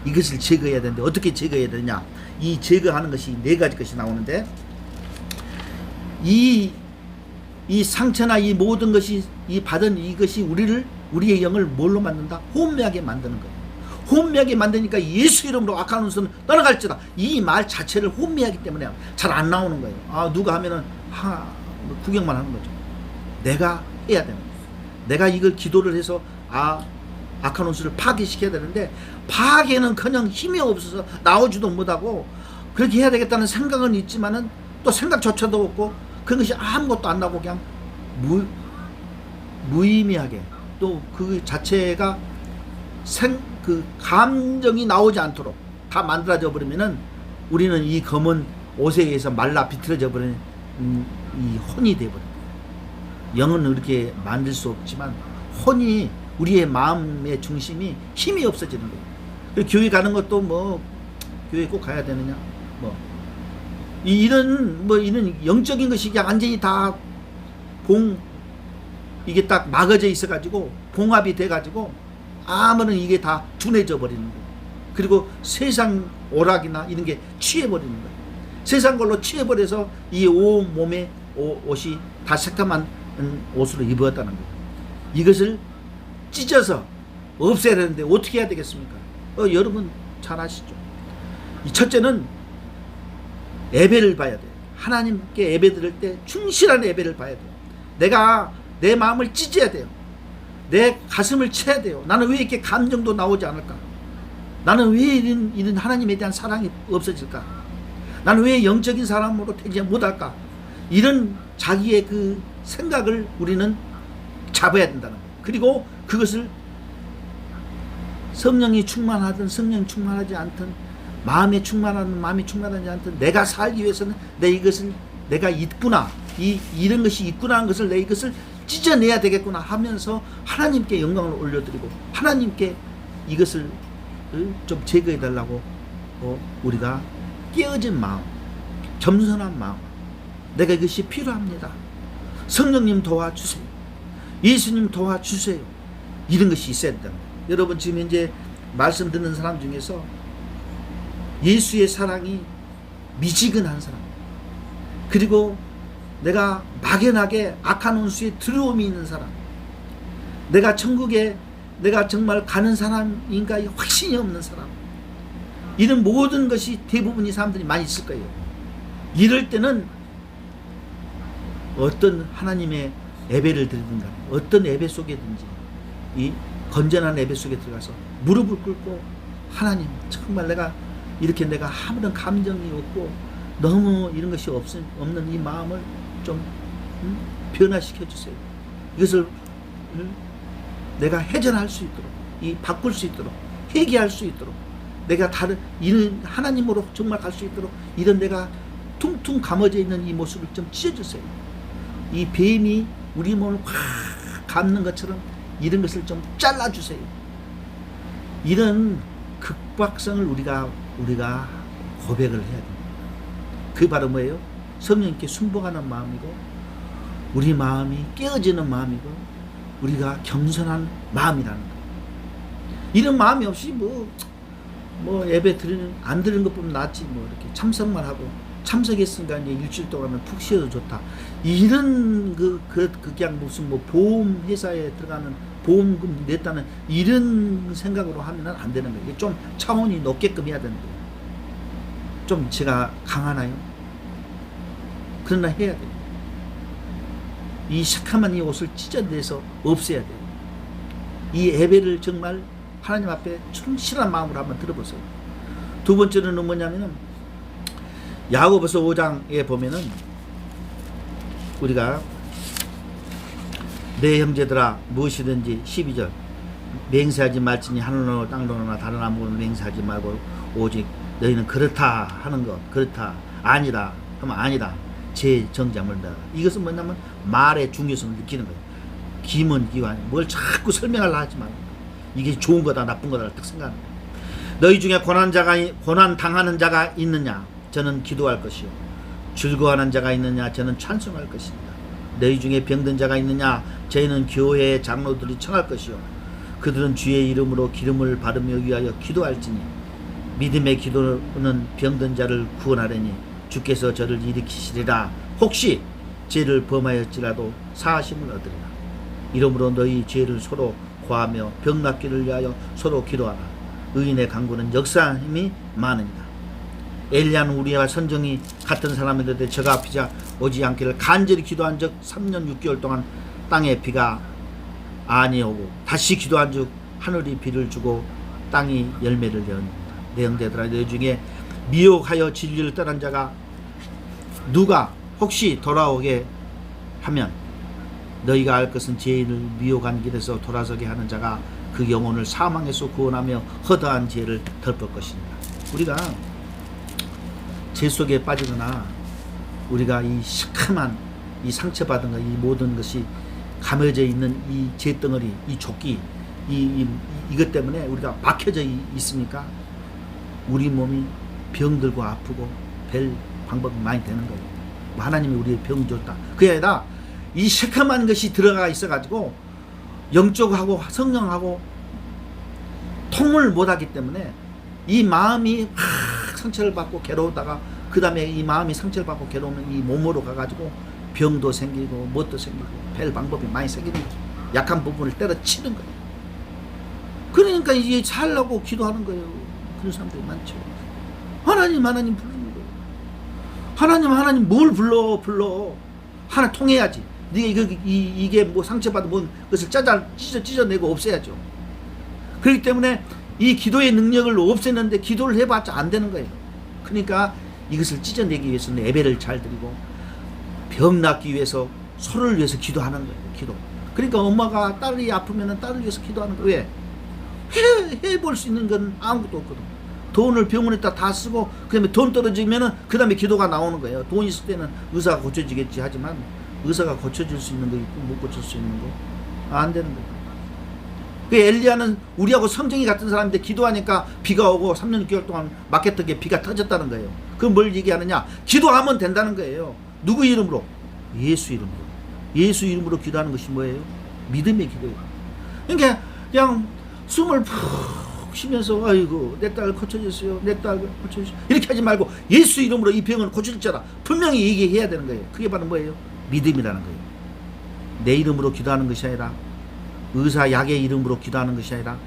이것을 제거해야 되는데 어떻게 제거해야 되느냐. 이 제거하는 것이 네 가지 것이 나오는데 이 상처나 이 모든 것이 이 받은 이것이 우리의 영을 뭘로 만든다? 혼미하게 만드는 거예요. 혼미하게 만드니까 예수 이름으로 악한 운수는 떠나갈지다. 이 말 자체를 혼미하기 때문에 잘 안 나오는 거예요. 아, 누가 하면은 구경만 하는 거죠. 내가 해야 되는 거예요. 내가 이걸 기도를 해서 악한 운수를 파괴시켜야 되는데 파괴는커녕 힘이 없어서 나오지도 못하고 그렇게 해야 되겠다는 생각은 있지만은 또 생각조차도 없고 그런 것이 아무것도 안 나고 그냥 무의미하게 또 그 자체가 그 감정이 나오지 않도록 다 만들어져 버리면은 우리는 이 검은 옷에 의해서 말라 비틀어져 버리는 이 혼이 되어버립니다. 영은 그렇게 만들 수 없지만 혼이 우리의 마음의 중심이 힘이 없어지는 거예요. 그리고 교회 가는 것도 뭐 교회 꼭 가야 되느냐 뭐 이런 영적인 것이 그냥 완전히 다 이게 딱 막아져 있어 가지고 봉합이 돼 가지고 아무런 이게 다 둔해져 버리는 거예요. 그리고 세상 오락이나 이런 게 취해버리는 거예요. 세상 걸로 취해버려서 이 온 몸에 옷이 다 새까만 옷으로 입었다는 거예요. 이것을 찢어서 없애야 되는데 어떻게 해야 되겠습니까? 여러분 잘 아시죠? 이 첫째는 예배를 봐야 돼요. 하나님께 예배 드릴 때 충실한 예배를 봐야 돼요. 내가 내 마음을 찢어야 돼요. 내 가슴을 채야 돼요. 나는 왜 이렇게 감정도 나오지 않을까? 나는 왜 이런 하나님에 대한 사랑이 없어질까? 나는 왜 영적인 사람으로 되지 못할까? 이런 자기의 그 생각을 우리는 잡아야 된다는 거예요. 그리고 그것을 성령이 충만하든 성령이 충만하지 않든 마음에 충만하든 마음이 충만하지 않든 내가 살기 위해서는 내가 있구나, 이런 것이 있구나 하는 것을 이것을 찢어내야 되겠구나 하면서 하나님께 영광을 올려드리고 하나님께 이것을 좀 제거해 달라고 우리가 깨어진 마음, 겸손한 마음, 내가 이것이 필요합니다. 성령님 도와주세요. 예수님 도와주세요. 이런 것이 있어야 된다. 여러분 지금 이제 말씀 듣는 사람 중에서 예수의 사랑이 미지근한 사람, 그리고 내가 막연하게 악한 운수에 두려움이 있는 사람, 내가 천국에 내가 정말 가는 사람인가 확신이 없는 사람, 이런 모든 것이 대부분의 사람들이 많이 있을 거예요. 이럴 때는 어떤 하나님의 예배를 드리든가 어떤 예배 속에든지 이 건전한 예배 속에 들어가서 무릎을 꿇고 하나님 정말 내가 아무런 감정이 없고 너무 이런 것이 없는 이 마음을 좀 변화시켜 주세요. 이것을 내가 해결할 수 있도록, 바꿀 수 있도록, 회개할 수 있도록, 내가 이런 하나님으로 정말 갈 수 있도록 이런 내가 퉁퉁 감아져 있는 이 모습을 좀 찢어주세요. 이 뱀이 우리 몸을 확 감는 것처럼 이런 것을 좀 잘라주세요. 이런 극박성을 우리가 고백을 해야 됩니다. 그게 바로 뭐예요? 성령님께 순복하는 마음이고 우리 마음이 깨어지는 마음이고 우리가 겸손한 마음이라는 거예요. 이런 마음이 없이 예배 안 드리는 것 보면 낫지 이렇게 참석만 하고 참석했으니까 이제 일주일 동안은 푹 쉬어도 좋다. 이런 그냥 무슨 뭐 보험 회사에 들어가는 보험금 냈다는 이런 생각으로 하면은 안 되는 거예요. 좀 차원이 높게끔 해야 되는 거예요. 좀 제가 강하나요? 그러나 해야 돼요. 이 시커먼 이 옷을 찢어내서 없애야 돼요. 이 예배를 정말 하나님 앞에 충실한 마음으로 한번 들어보세요. 두 번째는 뭐냐면은 야고보서 5장에 보면은 우리가 내 형제들아 무엇이든지 12절 맹세하지 말지니 하늘로나 땅로나 다른 아무거나 맹세하지 말고 오직 너희는 그렇다 하는 것 그렇다 아니다 하면 아니다 제 정죄함을 내라. 이것은 뭐냐면 말의 중요성을 느끼는 거예요. 기문 기관 뭘 자꾸 설명하려 하지 말고 이게 좋은 거다 나쁜 거다 딱 생각하는 거예요. 너희 중에 고난 당하는 자가 있느냐 저는 기도할 것이요 즐거워하는 자가 있느냐 저는 찬송할 것입니다. 너희 중에 병든 자가 있느냐 저희는 교회의 장로들이 청할 것이요 그들은 주의 이름으로 기름을 바르며 위하여 기도할지니 믿음의 기도는 병든 자를 구원하려니 주께서 저를 일으키시리라. 혹시 죄를 범하였지라도 사하심을 얻으리라. 이러므로 너희 죄를 서로 고하며 병 낫기를 위하여 서로 기도하라. 의인의 간구는 역사한 힘이 많으니라. 엘리야는 우리와 선정이 같은 사람인데 저가 비자 오지 않기를 간절히 기도한 적 3년 6개월 동안 땅에 비가 아니오고 다시 기도한 적 하늘이 비를 주고 땅이 열매를 내었습니다. 내 형제들아 너희 중에 미혹하여 진리를 떠난 자가 누가 혹시 돌아오게 하면 너희가 알 것은 죄인을 미혹한 길에서 돌아서게 하는 자가 그 영혼을 사망에서 구원하며 허다한 죄를 덮을 것입니다. 우리가 죄 속에 빠지거나 우리가 이 시큼한 이 상처받은 것, 이 모든 것이 감춰져 있는 이 죄덩어리, 이 조끼, 이것 때문에 우리가 막혀져 있으니까 우리 몸이 병들고 아프고 별 방법이 많이 되는 거예요. 하나님이 우리의 병 줬다. 그게 아니라 이 시큼한 것이 들어가 있어가지고 영적하고 성령하고 통을 못하기 때문에 이 마음이 상처를 받고 괴로우다가 그 다음에 이 마음이 상처를 받고 괴로우면 이 몸으로 가가지고 병도 생기고 뭣도 생기고 별 방법이 많이 생기는 거죠. 약한 부분을 때려치는 거예요. 그러니까 이제 살라고 기도하는 거예요. 그런 사람들이 많죠. 하나님 부르는 거예요. 하나님 뭘 불러 하나 통해야지. 이게 뭐 상처받은 뭐 그것을 찢어내고 없애야죠. 그렇기 때문에 이 기도의 능력을 없애는데 기도를 해봤자 안 되는 거예요. 그러니까 이것을 찢어내기 위해서는 예배를 잘 드리고 병 낫기 위해서 서로를 위해서 기도하는 거예요. 기도. 그러니까 엄마가 딸이 아프면 딸을 위해서 기도하는 거예요. 왜? 해볼 수 있는 건 아무것도 없거든. 돈을 병원에다 다 쓰고 그 다음에 돈 떨어지면은 그 다음에 기도가 나오는 거예요. 돈 있을 때는 의사가 고쳐지겠지 하지만 의사가 고쳐줄 수 있는 거 있고 못 고칠 수 있는 거 안 되는 거예요. 그 엘리야는 우리하고 성정이 같은 사람인데 기도하니까 비가 오고 3년 6개월 동안 막혔던 게 비가 터졌다는 거예요. 그건 뭘 얘기하느냐? 기도하면 된다는 거예요. 누구 이름으로? 예수 이름으로. 예수 이름으로 기도하는 것이 뭐예요? 믿음의 기도예요. 그러니까 그냥 숨을 푹 쉬면서 아이고 내 딸 고쳐주세요. 내 딸 고쳐주세요. 이렇게 하지 말고 예수 이름으로 이 병을 고쳐주잖아. 분명히 얘기해야 되는 거예요. 그게 바로 뭐예요? 믿음이라는 거예요. 내 이름으로 기도하는 것이 아니라 의사 약의 이름으로 기도하는 것이 아니라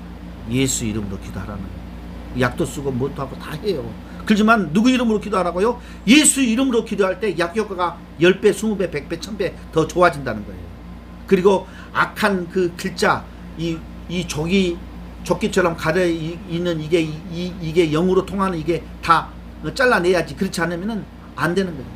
예수 이름으로 기도하라는 거예요. 약도 쓰고 뭣도 하고 다 해요. 그렇지만 누구 이름으로 기도하라고요? 예수 이름으로 기도할 때 약 효과가 10배, 20배, 100배, 1000배 더 좋아진다는 거예요. 그리고 악한 그 글자 이 조끼처럼 가려 있는 이게 영으로 통하는 이게 다 잘라내야지. 그렇지 않으면은 안 되는 거예요.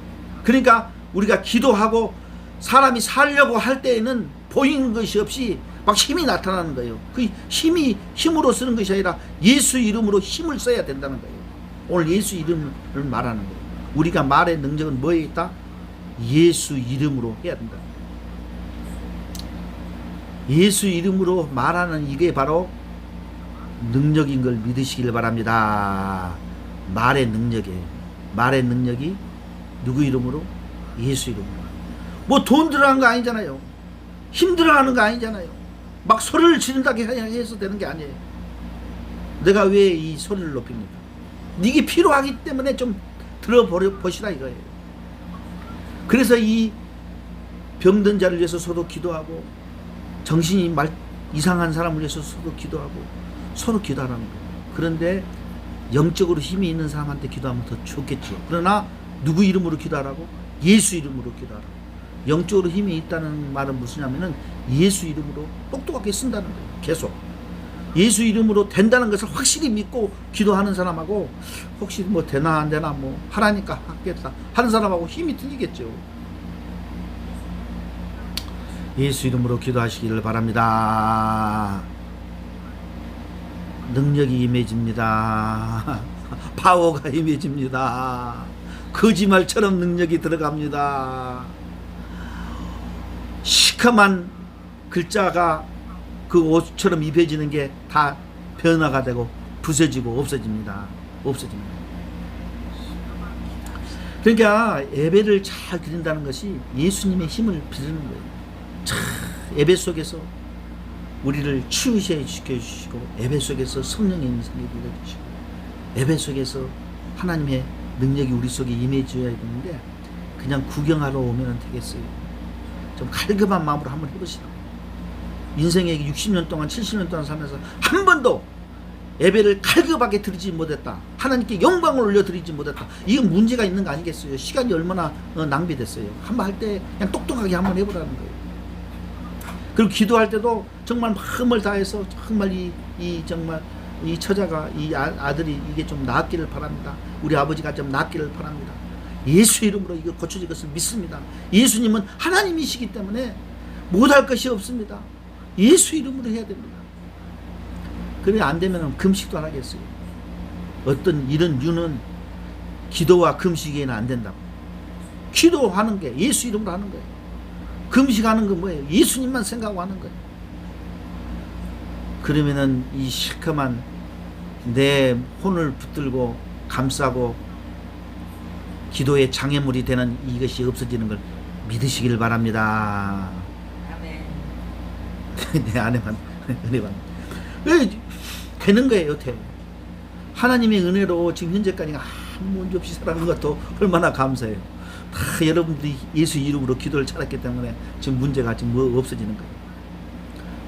그러니까 우리가 기도하고 사람이 살려고 할 때에는 보이는 것이 없이 막 힘이 나타나는 거예요. 그 힘으로 쓰는 것이 아니라 예수 이름으로 힘을 써야 된다는 거예요. 오늘 예수 이름을 말하는 거예요. 우리가 말의 능력은 뭐에 있다? 예수 이름으로 해야 된다. 예수 이름으로 말하는 이게 바로 능력인 걸 믿으시길 바랍니다. 말의 능력이에요. 말의 능력이 누구 이름으로? 예수 이름으로. 뭐 돈 들어간 거 아니잖아요. 힘 들어가는 거 아니잖아요. 막 소리를 지른다고 해서 되는 게 아니에요. 내가 왜 이 소리를 높입니까? 이게 필요하기 때문에 좀 들어보시라 이거예요. 그래서 이 병든 자를 위해서 서로 기도하고, 정신이 이상한 사람을 위해서 서로 기도하고, 서로 기도하라는 거예요. 그런데 영적으로 힘이 있는 사람한테 기도하면 더 좋겠죠. 그러나 누구 이름으로 기도하라고? 예수 이름으로 기도하라고. 영적으로 힘이 있다는 말은 무엇이냐면은 예수 이름으로 똑똑하게 쓴다는 거예요. 계속 예수 이름으로 된다는 것을 확실히 믿고 기도하는 사람하고, 혹시 뭐 되나 안 되나 뭐 하라니까 하겠다 하는 사람하고 힘이 틀리겠죠. 예수 이름으로 기도하시기를 바랍니다. 능력이 임해집니다. 파워가 임해집니다. 거짓말처럼 능력이 들어갑니다. 시커먼 글자가 그 옷처럼 입혀지는 게 다 변화가 되고 부서지고 없어집니다. 없어집니다. 그러니까 예배를 잘 드린다는 것이 예수님의 힘을 빌는 거예요. 참 예배 속에서 우리를 치유시켜 주시고, 예배 속에서 성령의 인생이 빌려주시고, 예배 속에서 하나님의 능력이 우리 속에 임해줘야 되는데, 그냥 구경하러 오면 되겠어요. 좀 갈급한 마음으로 한번 해보시라고. 인생에 60년 동안 70년 동안 살면서 한 번도 예배를 갈급하게 드리지 못했다, 하나님께 영광을 올려드리지 못했다, 이건 문제가 있는 거 아니겠어요? 시간이 얼마나 낭비됐어요. 한번 할 때 그냥 똑똑하게 한번 해보라는 거예요. 그리고 기도할 때도 정말 마음을 다해서 정말 정말 이 처자가, 이 아들이 이게 좀 나았기를 바랍니다. 우리 아버지가 좀 나았기를 바랍니다. 예수 이름으로 이거 고쳐질 것을 믿습니다. 예수님은 하나님이시기 때문에 못할 것이 없습니다. 예수 이름으로 해야 됩니다. 그래 안 되면 금식도 안 하겠어요. 어떤 이런 유는 기도와 금식에는 안 된다고. 기도하는 게 예수 이름으로 하는 거예요. 금식하는 건 뭐예요? 예수님만 생각하고 하는 거예요. 그러면은 이 시커먼 내 혼을 붙들고 감싸고 기도의 장애물이 되는 이것이 없어지는 걸 믿으시길 바랍니다. 아멘. 내 안에만 은혜만 되는 거예요. 돼. 하나님의 은혜로 지금 현재까지 아무 문제 없이 살아가는 것도 얼마나 감사해요. 다 여러분들이 예수 이름으로 기도를 잘했기 때문에 지금 문제가 지금 뭐 없어지는 거예요.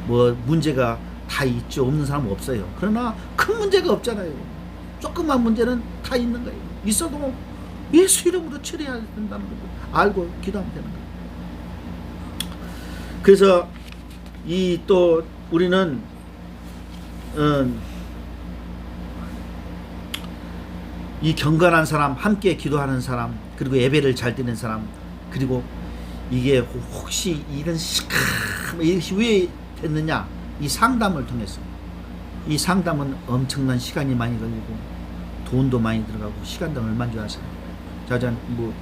뭐 문제가 다 있죠. 없는 사람은 없어요. 그러나 큰 문제가 없잖아요. 조그만 문제는 다 있는 거예요. 있어도 예수 이름으로 처리해야 된다는 걸 알고 기도하면 되는 거예요. 그래서 이 또 우리는 이 경건한 사람, 함께 기도하는 사람, 그리고 예배를 잘 드리는 사람, 그리고 이게 혹시 이런 이것이 왜 됐느냐, 이 상담을 통해서. 이 상담은 엄청난 시간이 많이 걸리고 돈도 많이 들어가고 시간도 얼마인 줄 아세요? 자자 뭐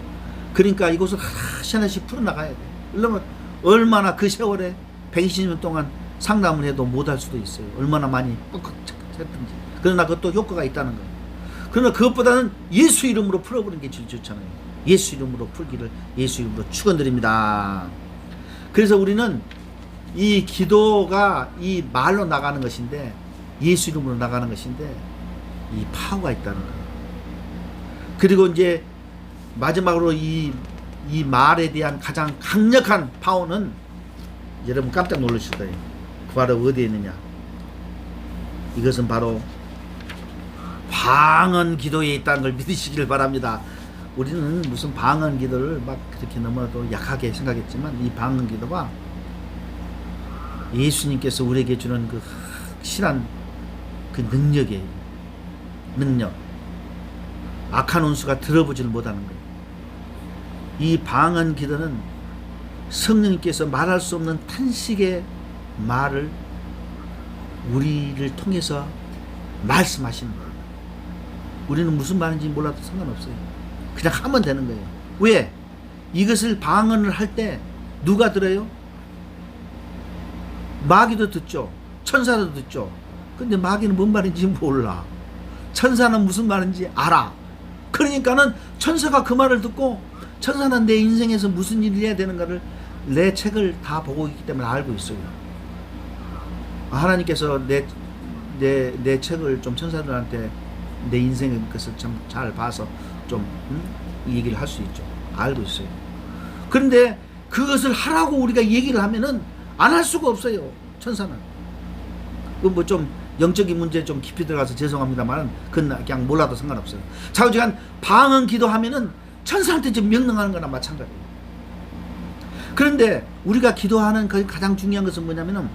그러니까 이것을 하나씩 풀어나가야 돼. 그러면 얼마나 그 세월에 120년 동안 상담을 해도 못할 수도 있어요. 얼마나 많이 꾹꾹 했든지. 그러나 그것도 효과가 있다는 거예요. 그러나 그것보다는 예수 이름으로 풀어보는 게 제일 좋잖아요. 예수 이름으로 풀기를 예수 이름으로 축원드립니다. 그래서 우리는 이 기도가 이 말로 나가는 것인데, 예수 이름으로 나가는 것인데 이 파워가 있다는 거예요. 그리고 이제 마지막으로 이 말에 대한 가장 강력한 파워는 여러분 깜짝 놀라실 거예요. 그 바로 어디에 있느냐? 이것은 바로 방언 기도에 있다는 걸 믿으시길 바랍니다. 우리는 무슨 방언 기도를 막 그렇게 너무나도 약하게 생각했지만, 이 방언 기도가 예수님께서 우리에게 주는 그 확실한 그 능력이에요. 능력. 악한 원수가 들어보지를 못하는 거예요. 이 방언 기도는 성령님께서 말할 수 없는 탄식의 말을 우리를 통해서 말씀하시는 거예요. 우리는 무슨 말인지 몰라도 상관없어요. 그냥 하면 되는 거예요. 왜? 이것을 방언을 할 때 누가 들어요? 마귀도 듣죠. 천사도 듣죠. 근데 마귀는 뭔 말인지 몰라. 천사는 무슨 말인지 알아. 그러니까는 천사가 그 말을 듣고, 천사는 내 인생에서 무슨 일을 해야 되는가를 내 책을 다 보고 있기 때문에 알고 있어요. 하나님께서 내 책을 좀 천사들한테 내 인생의 것을 좀 잘 봐서 좀 얘기를 할 수 있죠. 알고 있어요. 그런데 그것을 하라고 우리가 얘기를 하면은 안 할 수가 없어요. 천사는. 그 뭐 좀 영적인 문제 좀 깊이 들어가서 죄송합니다만 그건 그냥 몰라도 상관없어요. 좌우지간 방언 기도하면은 천사한테 좀 명령하는 거나 마찬가지예요. 그런데 우리가 기도하는 가장 중요한 것은 뭐냐면은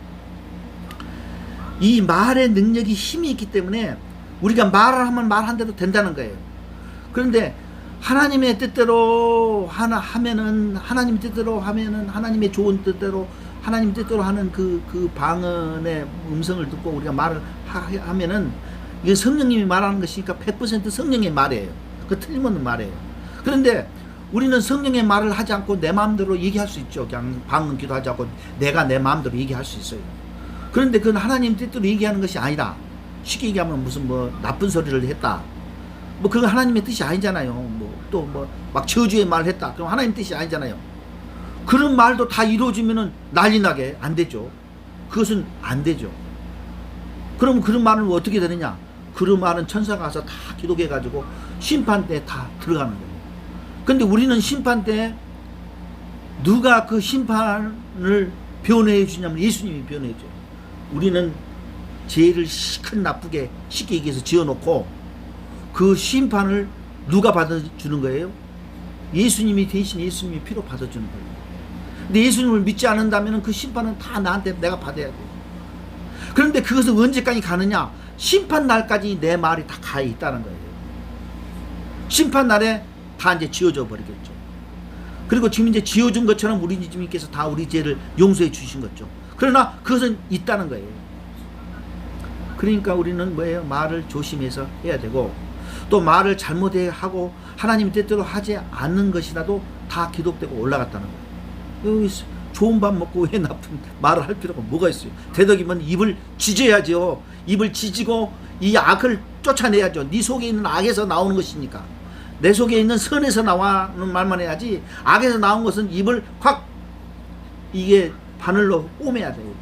이 말의 능력이 힘이 있기 때문에 우리가 말을 하면 말한 대로 된다는 거예요. 그런데 하나님의 뜻대로 하면은 하나님 뜻대로 하면은 하나님의 좋은 뜻대로 하나님 뜻대로 하는 그 방언의 음성을 듣고 우리가 말을 하면은 이게 성령님이 말하는 것이니까 100% 성령의 말이에요. 그 틀림없는 말이에요. 그런데 우리는 성령의 말을 하지 않고 내 마음대로 얘기할 수 있죠. 그냥 방언 기도하지 않고 내가 내 마음대로 얘기할 수 있어요. 그런데 그건 하나님 뜻대로 얘기하는 것이 아니다. 쉽게 얘기하면 무슨 뭐 나쁜 소리를 했다. 뭐 그건 하나님의 뜻이 아니잖아요. 뭐 또 뭐 막 저주의 말을 했다. 그럼 하나님 뜻이 아니잖아요. 그런 말도 다 이루어지면은 난리 나게 안 되죠. 그것은 안 되죠. 그럼 그런 말은 어떻게 되느냐? 그런 말은 천사가 가서 다 기록해 가지고 심판 때 다 들어가는 거예요. 근데 우리는 심판 때 누가 그 심판을 변호해 주냐면 예수님이 변호해 줘요. 우리는 죄를 시큰 나쁘게 쉽게 얘기해서 지어놓고 그 심판을 누가 받아주는 거예요? 예수님이 대신 예수님이 피로 받아주는 거예요. 근데 예수님을 믿지 않는다면 그 심판은 다 나한테 내가 받아야 돼요. 그런데 그것은 언제까지 가느냐? 심판 날까지 내 말이 다 가 있다는 거예요. 심판 날에 다 이제 지워져 버리겠죠. 그리고 지금 이제 지워준 것처럼 우리 주님께서 다 우리 죄를 용서해 주신 거죠. 그러나 그것은 있다는 거예요. 그러니까 우리는 뭐예요? 말을 조심해서 해야 되고 또 말을 잘못하고 하나님 뜻대로 하지 않는 것이라도 다 기록되고 올라갔다는 거예요. 여기 좋은 밥 먹고 왜 나쁜 말을 할 필요가 뭐가 있어요? 되도록이면 입을 지져야죠. 입을 지지고 이 악을 쫓아내야죠. 네 속에 있는 악에서 나오는 것이니까. 내 속에 있는 선에서 나와는 말만 해야지 악에서 나온 것은 입을 확 이게 바늘로 꼬매야 돼요.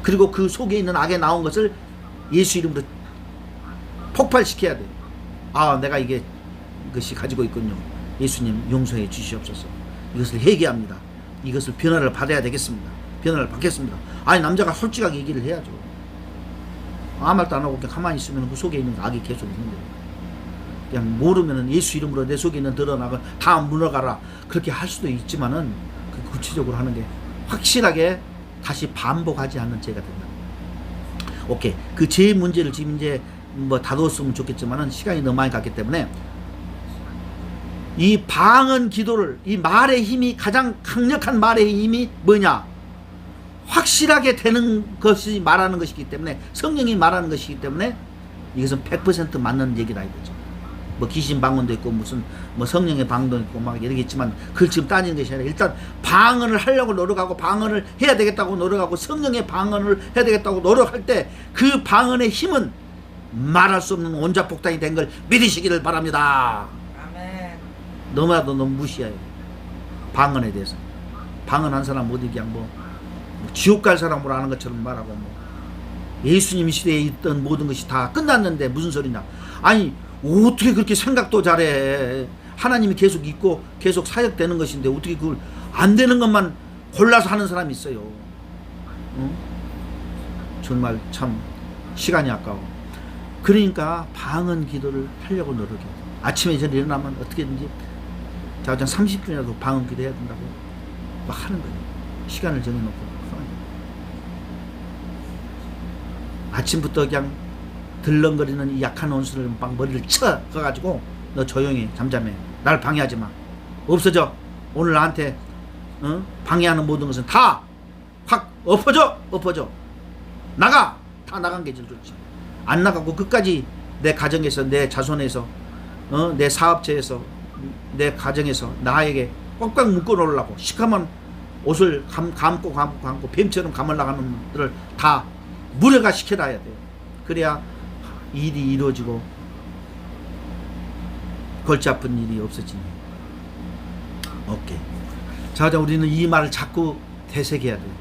그리고 그 속에 있는 악에 나온 것을 예수 이름으로 폭발시켜야 돼요. 아, 내가 이것이 가지고 있군요. 예수님 용서해 주시옵소서. 이것을 회개합니다. 이것을 변화를 받아야 되겠습니다. 변화를 받겠습니다. 아니, 남자가 솔직하게 얘기를 해야죠. 아무 말도 안 하고 그냥 가만히 있으면 그 속에 있는 악이 계속 있는 거예요. 그냥 모르면은 예수 이름으로 내 속에 있는 드러나고 다 물러가라. 그렇게 할 수도 있지만은 그 구체적으로 하는 게 확실하게 다시 반복하지 않는 죄가 된다. 오케이. 그 죄 문제를 지금 이제 뭐 다뤘으면 좋겠지만은 시간이 너무 많이 갔기 때문에 이 방언 기도를 이 말의 힘이 가장 강력한 말의 힘이 뭐냐? 확실하게 되는 것이 말하는 것이기 때문에 성령이 말하는 것이기 때문에 이것은 100% 맞는 얘기다 이거죠. 뭐 귀신 방언도 있고 무슨 뭐 성령의 방언도 있고 막 이러겠지만 그걸 지금 따지는 것이 아니라 일단 방언을 하려고 노력하고 방언을 해야 되겠다고 노력하고 성령의 방언을 해야 되겠다고 노력할 때 그 방언의 힘은 말할 수 없는 원자폭탄이 된 걸 믿으시기를 바랍니다. 아멘. 너무나도 너무 무시해요. 방언에 대해서. 방언한 사람 어디 그냥 뭐 지옥 갈 사람으로 아는 것처럼 말하고 뭐 예수님 시대에 있던 모든 것이 다 끝났는데 무슨 소리냐. 아니 어떻게 그렇게 생각도 잘해. 하나님이 계속 있고 계속 사역되는 것인데 어떻게 그걸 안 되는 것만 골라서 하는 사람이 있어요. 응? 정말 참 시간이 아까워. 그러니까 방언 기도를 하려고 노력해. 아침에 저는 일어나면 어떻게든지 자 30분이라도 방언 기도 해야 된다고 막 하는 거예요. 시간을 정해놓고 아침부터 그냥 들렁거리는 이 약한 원수를 막 머리를 쳐 가가지고 너 조용히 잠잠해. 날 방해하지 마. 없어져. 오늘 나한테 방해하는 모든 것은 다 확 엎어져. 나가. 다 나간 게 제일 좋지. 안 나가고 끝까지 내 가정에서 내 자손에서 내 사업체에서 내 가정에서 나에게 꽉꽉 묶어 놓으려고 시커먼 옷을 감고 뱀처럼 감으려고 하는 분들을 다 무력화 시켜놔야 돼요. 그래야 일이 이루어지고 골치 아픈 일이 없어지네. 오케이. 자, 우리는 이 말을 자꾸 되새겨야 돼요.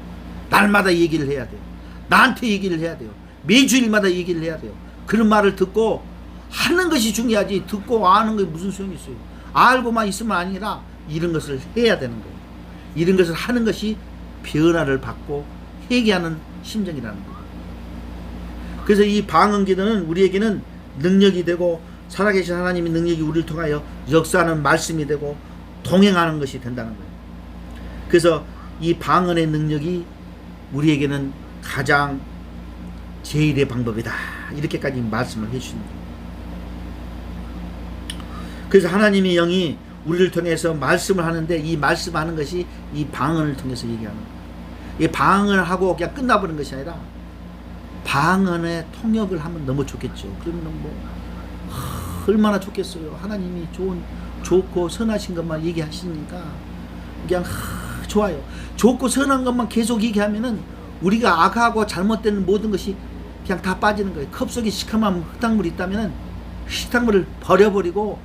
날마다 얘기를 해야 돼요. 나한테 얘기를 해야 돼요. 매주일마다 얘기를 해야 돼요. 그런 말을 듣고 하는 것이 중요하지 듣고 아는 게 무슨 소용이 있어요. 알고만 있으면 아니라 이런 것을 해야 되는 거예요. 이런 것을 하는 것이 변화를 받고 회개하는 심정이라는 거예요. 그래서 이 방언기도는 우리에게는 능력이 되고 살아계신 하나님의 능력이 우리를 통하여 역사하는 말씀이 되고 동행하는 것이 된다는 거예요. 그래서 이 방언의 능력이 우리에게는 가장 제일의 방법이다. 이렇게까지 말씀을 해주십니다. 그래서 하나님의 영이 우리를 통해서 말씀을 하는데 이 말씀하는 것이 이 방언을 통해서 얘기하는 거예요. 이 방언을 하고 그냥 끝나버리는 것이 아니라 방언의 통역을 하면 너무 좋겠죠. 그러면 얼마나 좋겠어요. 하나님이 좋고 선하신 것만 얘기하시니까 그냥 좋아요. 좋고 선한 것만 계속 얘기하면은 우리가 악하고 잘못된 모든 것이 그냥 다 빠지는 거예요. 컵 속에 시커먼 흙탕물이 있다면은 식탕물을 버려버리고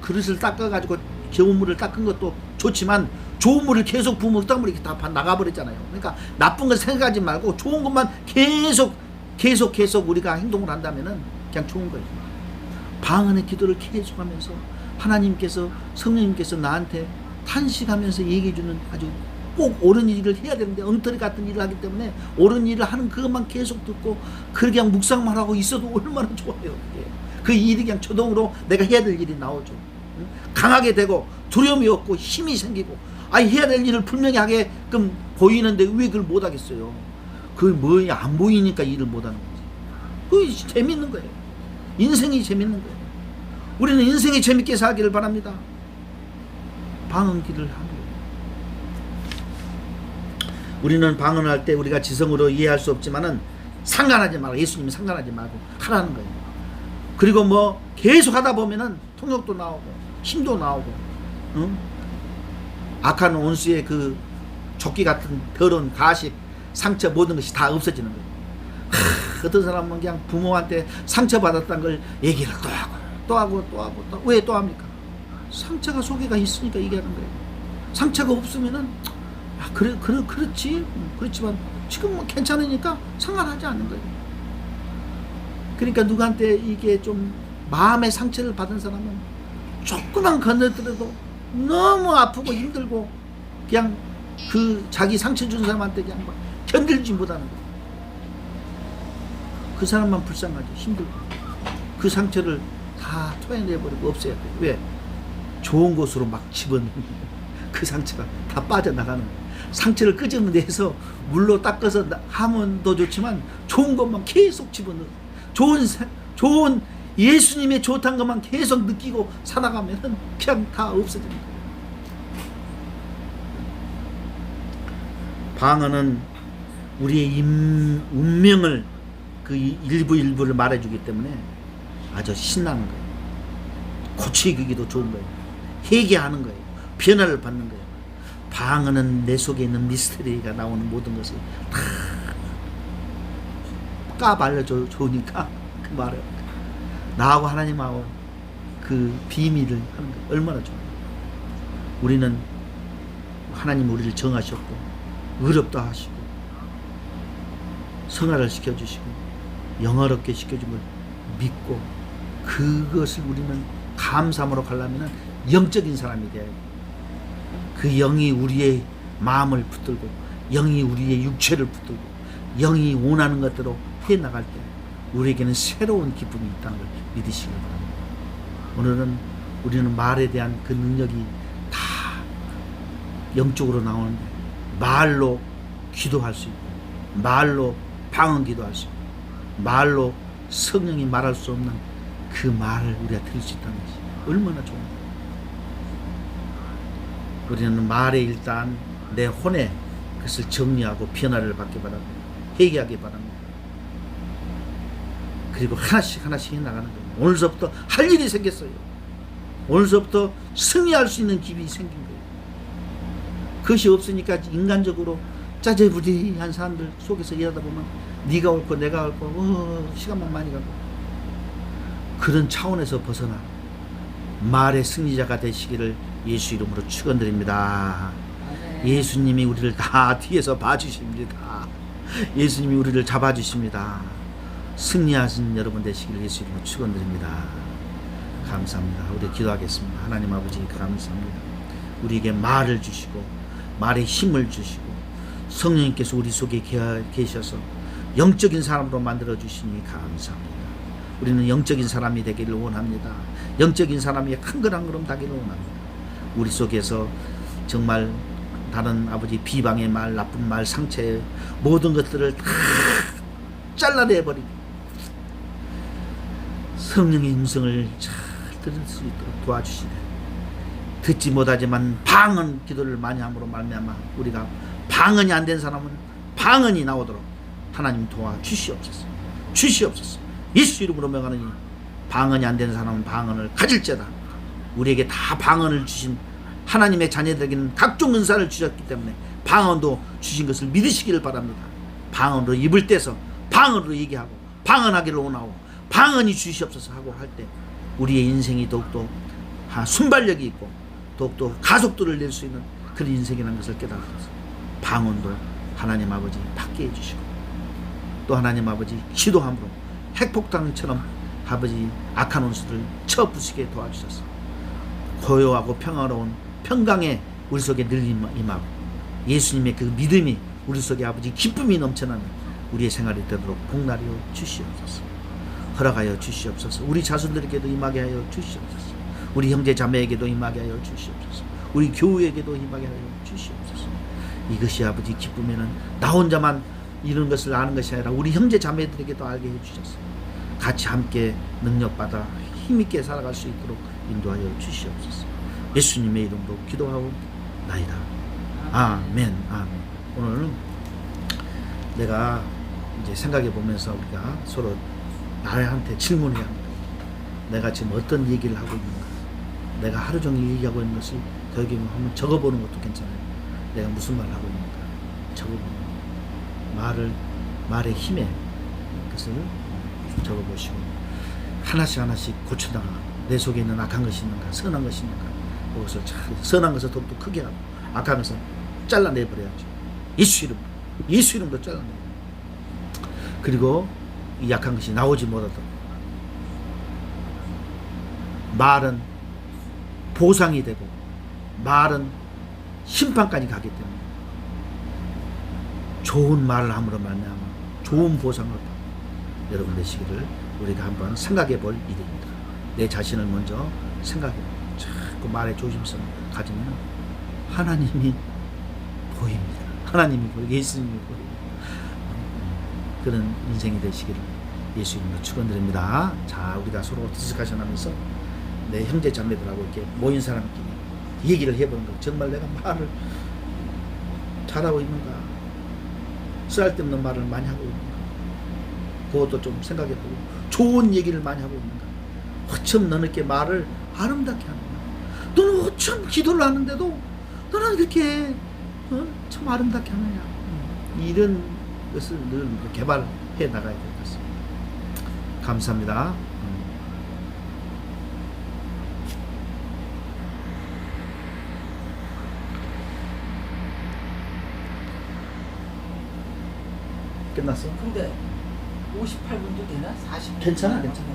그릇을 닦아가지고 좋은 물을 닦은 것도 좋지만 좋은 물을 계속 부으면 흙탕물이 다 나가버리잖아요. 그러니까 나쁜 걸 생각하지 말고 좋은 것만 계속 우리가 행동을 한다면은 그냥 좋은 거예요. 방언의 기도를 계속하면서 하나님께서 성령님께서 나한테 탄식하면서 얘기해주는 아주 꼭 옳은 일을 해야 되는데 엉터리 같은 일을 하기 때문에 옳은 일을 하는 그것만 계속 듣고 그렇게 그냥 묵상만 하고 있어도 얼마나 좋아요. 그 일이 그냥 자동으로 내가 해야 될 일이 나오죠. 강하게 되고 두려움이 없고 힘이 생기고 해야 될 일을 분명히 하게끔 보이는데 왜 그걸 못하겠어요. 그게 안 보이니까 일을 못하는 거지. 그게 재밌는 거예요. 인생이 재밌는 거예요. 우리는 인생이 재밌게 살기를 바랍니다. 방언기를 하는 거예요. 우리는 방언을 할 때 우리가 지성으로 이해할 수 없지만은 상관하지 말고 예수님이 상관하지 말고 하라는 거예요. 그리고 계속 하다 보면은 통역도 나오고 힘도 나오고 악한 원수의 그 조끼 같은 더러운 가식 상처 모든 것이 다 없어지는 거예요. 어떤 사람은 그냥 부모한테 상처받았다는 걸 얘기를 또 하고 왜 또 합니까? 상처가 속에가 있으니까 얘기하는 거예요. 상처가 없으면은 그렇지. 그렇지만 지금 괜찮으니까 상관하지 않는 거예요. 그러니까 누구한테 이게 좀 마음의 상처를 받은 사람은 조금만 건너더라도 너무 아프고 힘들고 그냥 그 자기 상처 준 사람한테 그냥 견딜지 못하는 거예요. 그 사람만 불쌍하죠. 힘들고 그 상처를 다 토해내버리고 없애야 돼요. 왜? 좋은 곳으로 막 집어넣는 그 상처가 다 빠져나가는 거예요. 상처를 끄집어내서 물로 닦아서 하면 더 좋지만 좋은 것만 계속 집어넣어 좋은 예수님의 좋다는 것만 계속 느끼고 살아가면 그냥 다 없어지는 거예요. 방언은 우리의 운명을 그 일부를 말해주기 때문에 아주 신나는 거예요. 고치기도 좋은 거예요. 회개하는 거예요. 변화를 받는 거예요. 방언은 내 속에 있는 미스터리가 나오는 모든 것을 다 까발려줘 좋으니까 그 말을 나하고 하나님하고 그 비밀을 하는 거예요. 얼마나 좋아요. 우리는 하나님 우리를 정하셨고 의롭다 하시고 성화를 시켜주시고 영화롭게 시켜준 걸 믿고 그것을 우리는 감사함으로 가려면 영적인 사람이 돼야 돼요. 그 영이 우리의 마음을 붙들고 영이 우리의 육체를 붙들고 영이 원하는 것대로 해나갈 때 우리에게는 새로운 기쁨이 있다는 걸 믿으시기 바랍니다. 오늘은 우리는 말에 대한 그 능력이 다 영적으로 나오는데 말로 기도할 수 있고 말로 방언 기도할 수 있고 말로 성령이 말할 수 없는 그 말을 우리가 들을 수 있다는 것이 얼마나 좋은가. 우리는 말에 일단 내 혼에 그것을 정리하고 변화를 받기 바랍니다. 회개하기 바랍니다. 그리고 하나씩 해나가는 거예요. 오늘서부터 할 일이 생겼어요. 오늘서부터 승리할 수 있는 길이 생긴 거예요. 그것이 없으니까 인간적으로 짜제부리한 사람들 속에서 일하다 보면 네가 옳고 내가 옳고 시간만 많이 가고 그런 차원에서 벗어나 말의 승리자가 되시기를 예수 이름으로 축원드립니다. 예수님이 우리를 다 뒤에서 봐주십니다. 예수님이 우리를 잡아주십니다. 승리하신 여러분 되시길 예수 이름으로 축원드립니다. 감사합니다. 우리 기도하겠습니다. 하나님 아버지 감사합니다. 우리에게 말을 주시고 말에 힘을 주시고 성령님께서 우리 속에 계셔서 영적인 사람으로 만들어 주시니 감사합니다. 우리는 영적인 사람이 되기를 원합니다. 영적인 사람이 한 걸 한 걸음 다기를 원합니다. 우리 속에서 정말 다른 아버지 비방의 말, 나쁜 말, 상처의 모든 것들을 다 잘라내버리고 성령의 음성을 잘 들을 수 있도록 도와주시네. 듣지 못하지만 방언 기도를 많이 함으로 말미암아 우리가 방언이 안 된 사람은 방언이 나오도록 하나님 도와주시옵소서. 주시옵소서. 예수 이름으로 명하느니 방언이 안 되는 사람은 방언을 가질지어다. 우리에게 다 방언을 주신 하나님의 자녀들에게는 각종 은사를 주셨기 때문에 방언도 주신 것을 믿으시기를 바랍니다. 방언으로 입을 떼서 방언으로 얘기하고 방언하기를 원하고 방언이 주시옵소서 하고 할 때 우리의 인생이 더욱더 순발력이 있고 더욱더 가속도를 낼 수 있는 그런 인생이라는 것을 깨달아서 방언도 하나님 아버지 받게 해주시고 또 하나님 아버지 기도함으로 핵폭탄처럼 아버지 악한 원수들을 쳐부수게 도와주셔서 고요하고 평화로운 평강에 우리 속에 늘 임하고 예수님의 그 믿음이 우리 속에 아버지 기쁨이 넘쳐나는 우리의 생활이 되도록 복날이여 주시옵소서. 허락하여 주시옵소서. 우리 자손들에게도 임하게 하여 주시옵소서. 우리 형제 자매에게도 임하게 하여 주시옵소서. 우리 교우에게도 임하게 하여 주시옵소서. 이것이 아버지 기쁨에는 나 혼자만 이런 것을 아는 것이 아니라 우리 형제 자매들에게도 알게 해주셔서 같이 함께 능력받아 힘있게 살아갈 수 있도록 인도하여 주시옵소서. 예수님의 이름으로 기도하고 나이다. 아멘. 아멘. 오늘은 내가 이제 생각해 보면서 우리가 서로 나한테 질문해야 합니다. 내가 지금 어떤 얘기를 하고 있는가? 내가 하루 종일 얘기하고 있는 것을 여기 한번 적어보는 것도 괜찮아요. 내가 무슨 말을 하고 있는가? 적어보는 말의 힘에 그것을 적어보시고 하나씩 고쳐나가. 내 속에 있는 악한 것이 있는가? 선한 것이 있는가? 그것을 선한 것을 더욱더 크게 하고 악한 것을 잘라내버려야죠. 예수 이름으로 잘라내. 그리고 이 약한 것이 나오지 못하도록 말은 보상이 되고 말은 심판까지 가기 때문에 좋은 말을 함으로 말미암아 좋은 보상을 받고 여러분 되시기를 우리가 한번 생각해 볼 일입니다. 내 자신을 먼저 생각해 보고 자꾸 말에 조심성을 가지면 하나님이 보입니다. 하나님이 보이고 예수님이 보이고 그런 인생이 되시기를 예수 이름으로 축원드립니다. 자, 우리가 서로 디스커션하면서 내 형제 자매들하고 이렇게 모인 사람끼리 얘기를 해보는 거. 정말 내가 말을 잘하고 있는가? 쓸데없는 말을 많이 하고 있는가? 그것도 좀 생각해보고 좋은 얘기를 많이 하고 있는가? 어쩜 너는 이렇게 말을 아름답게 하느냐? 너는 어쩜 기도를 하는데도 너는 이렇게 참 아름답게 하느냐? 이런 것을 늘 개발해 나가야 될 것 같습니다. 감사합니다. 끝났어? 근데 58분도 되나? 40분? 괜찮아. 괜찮아.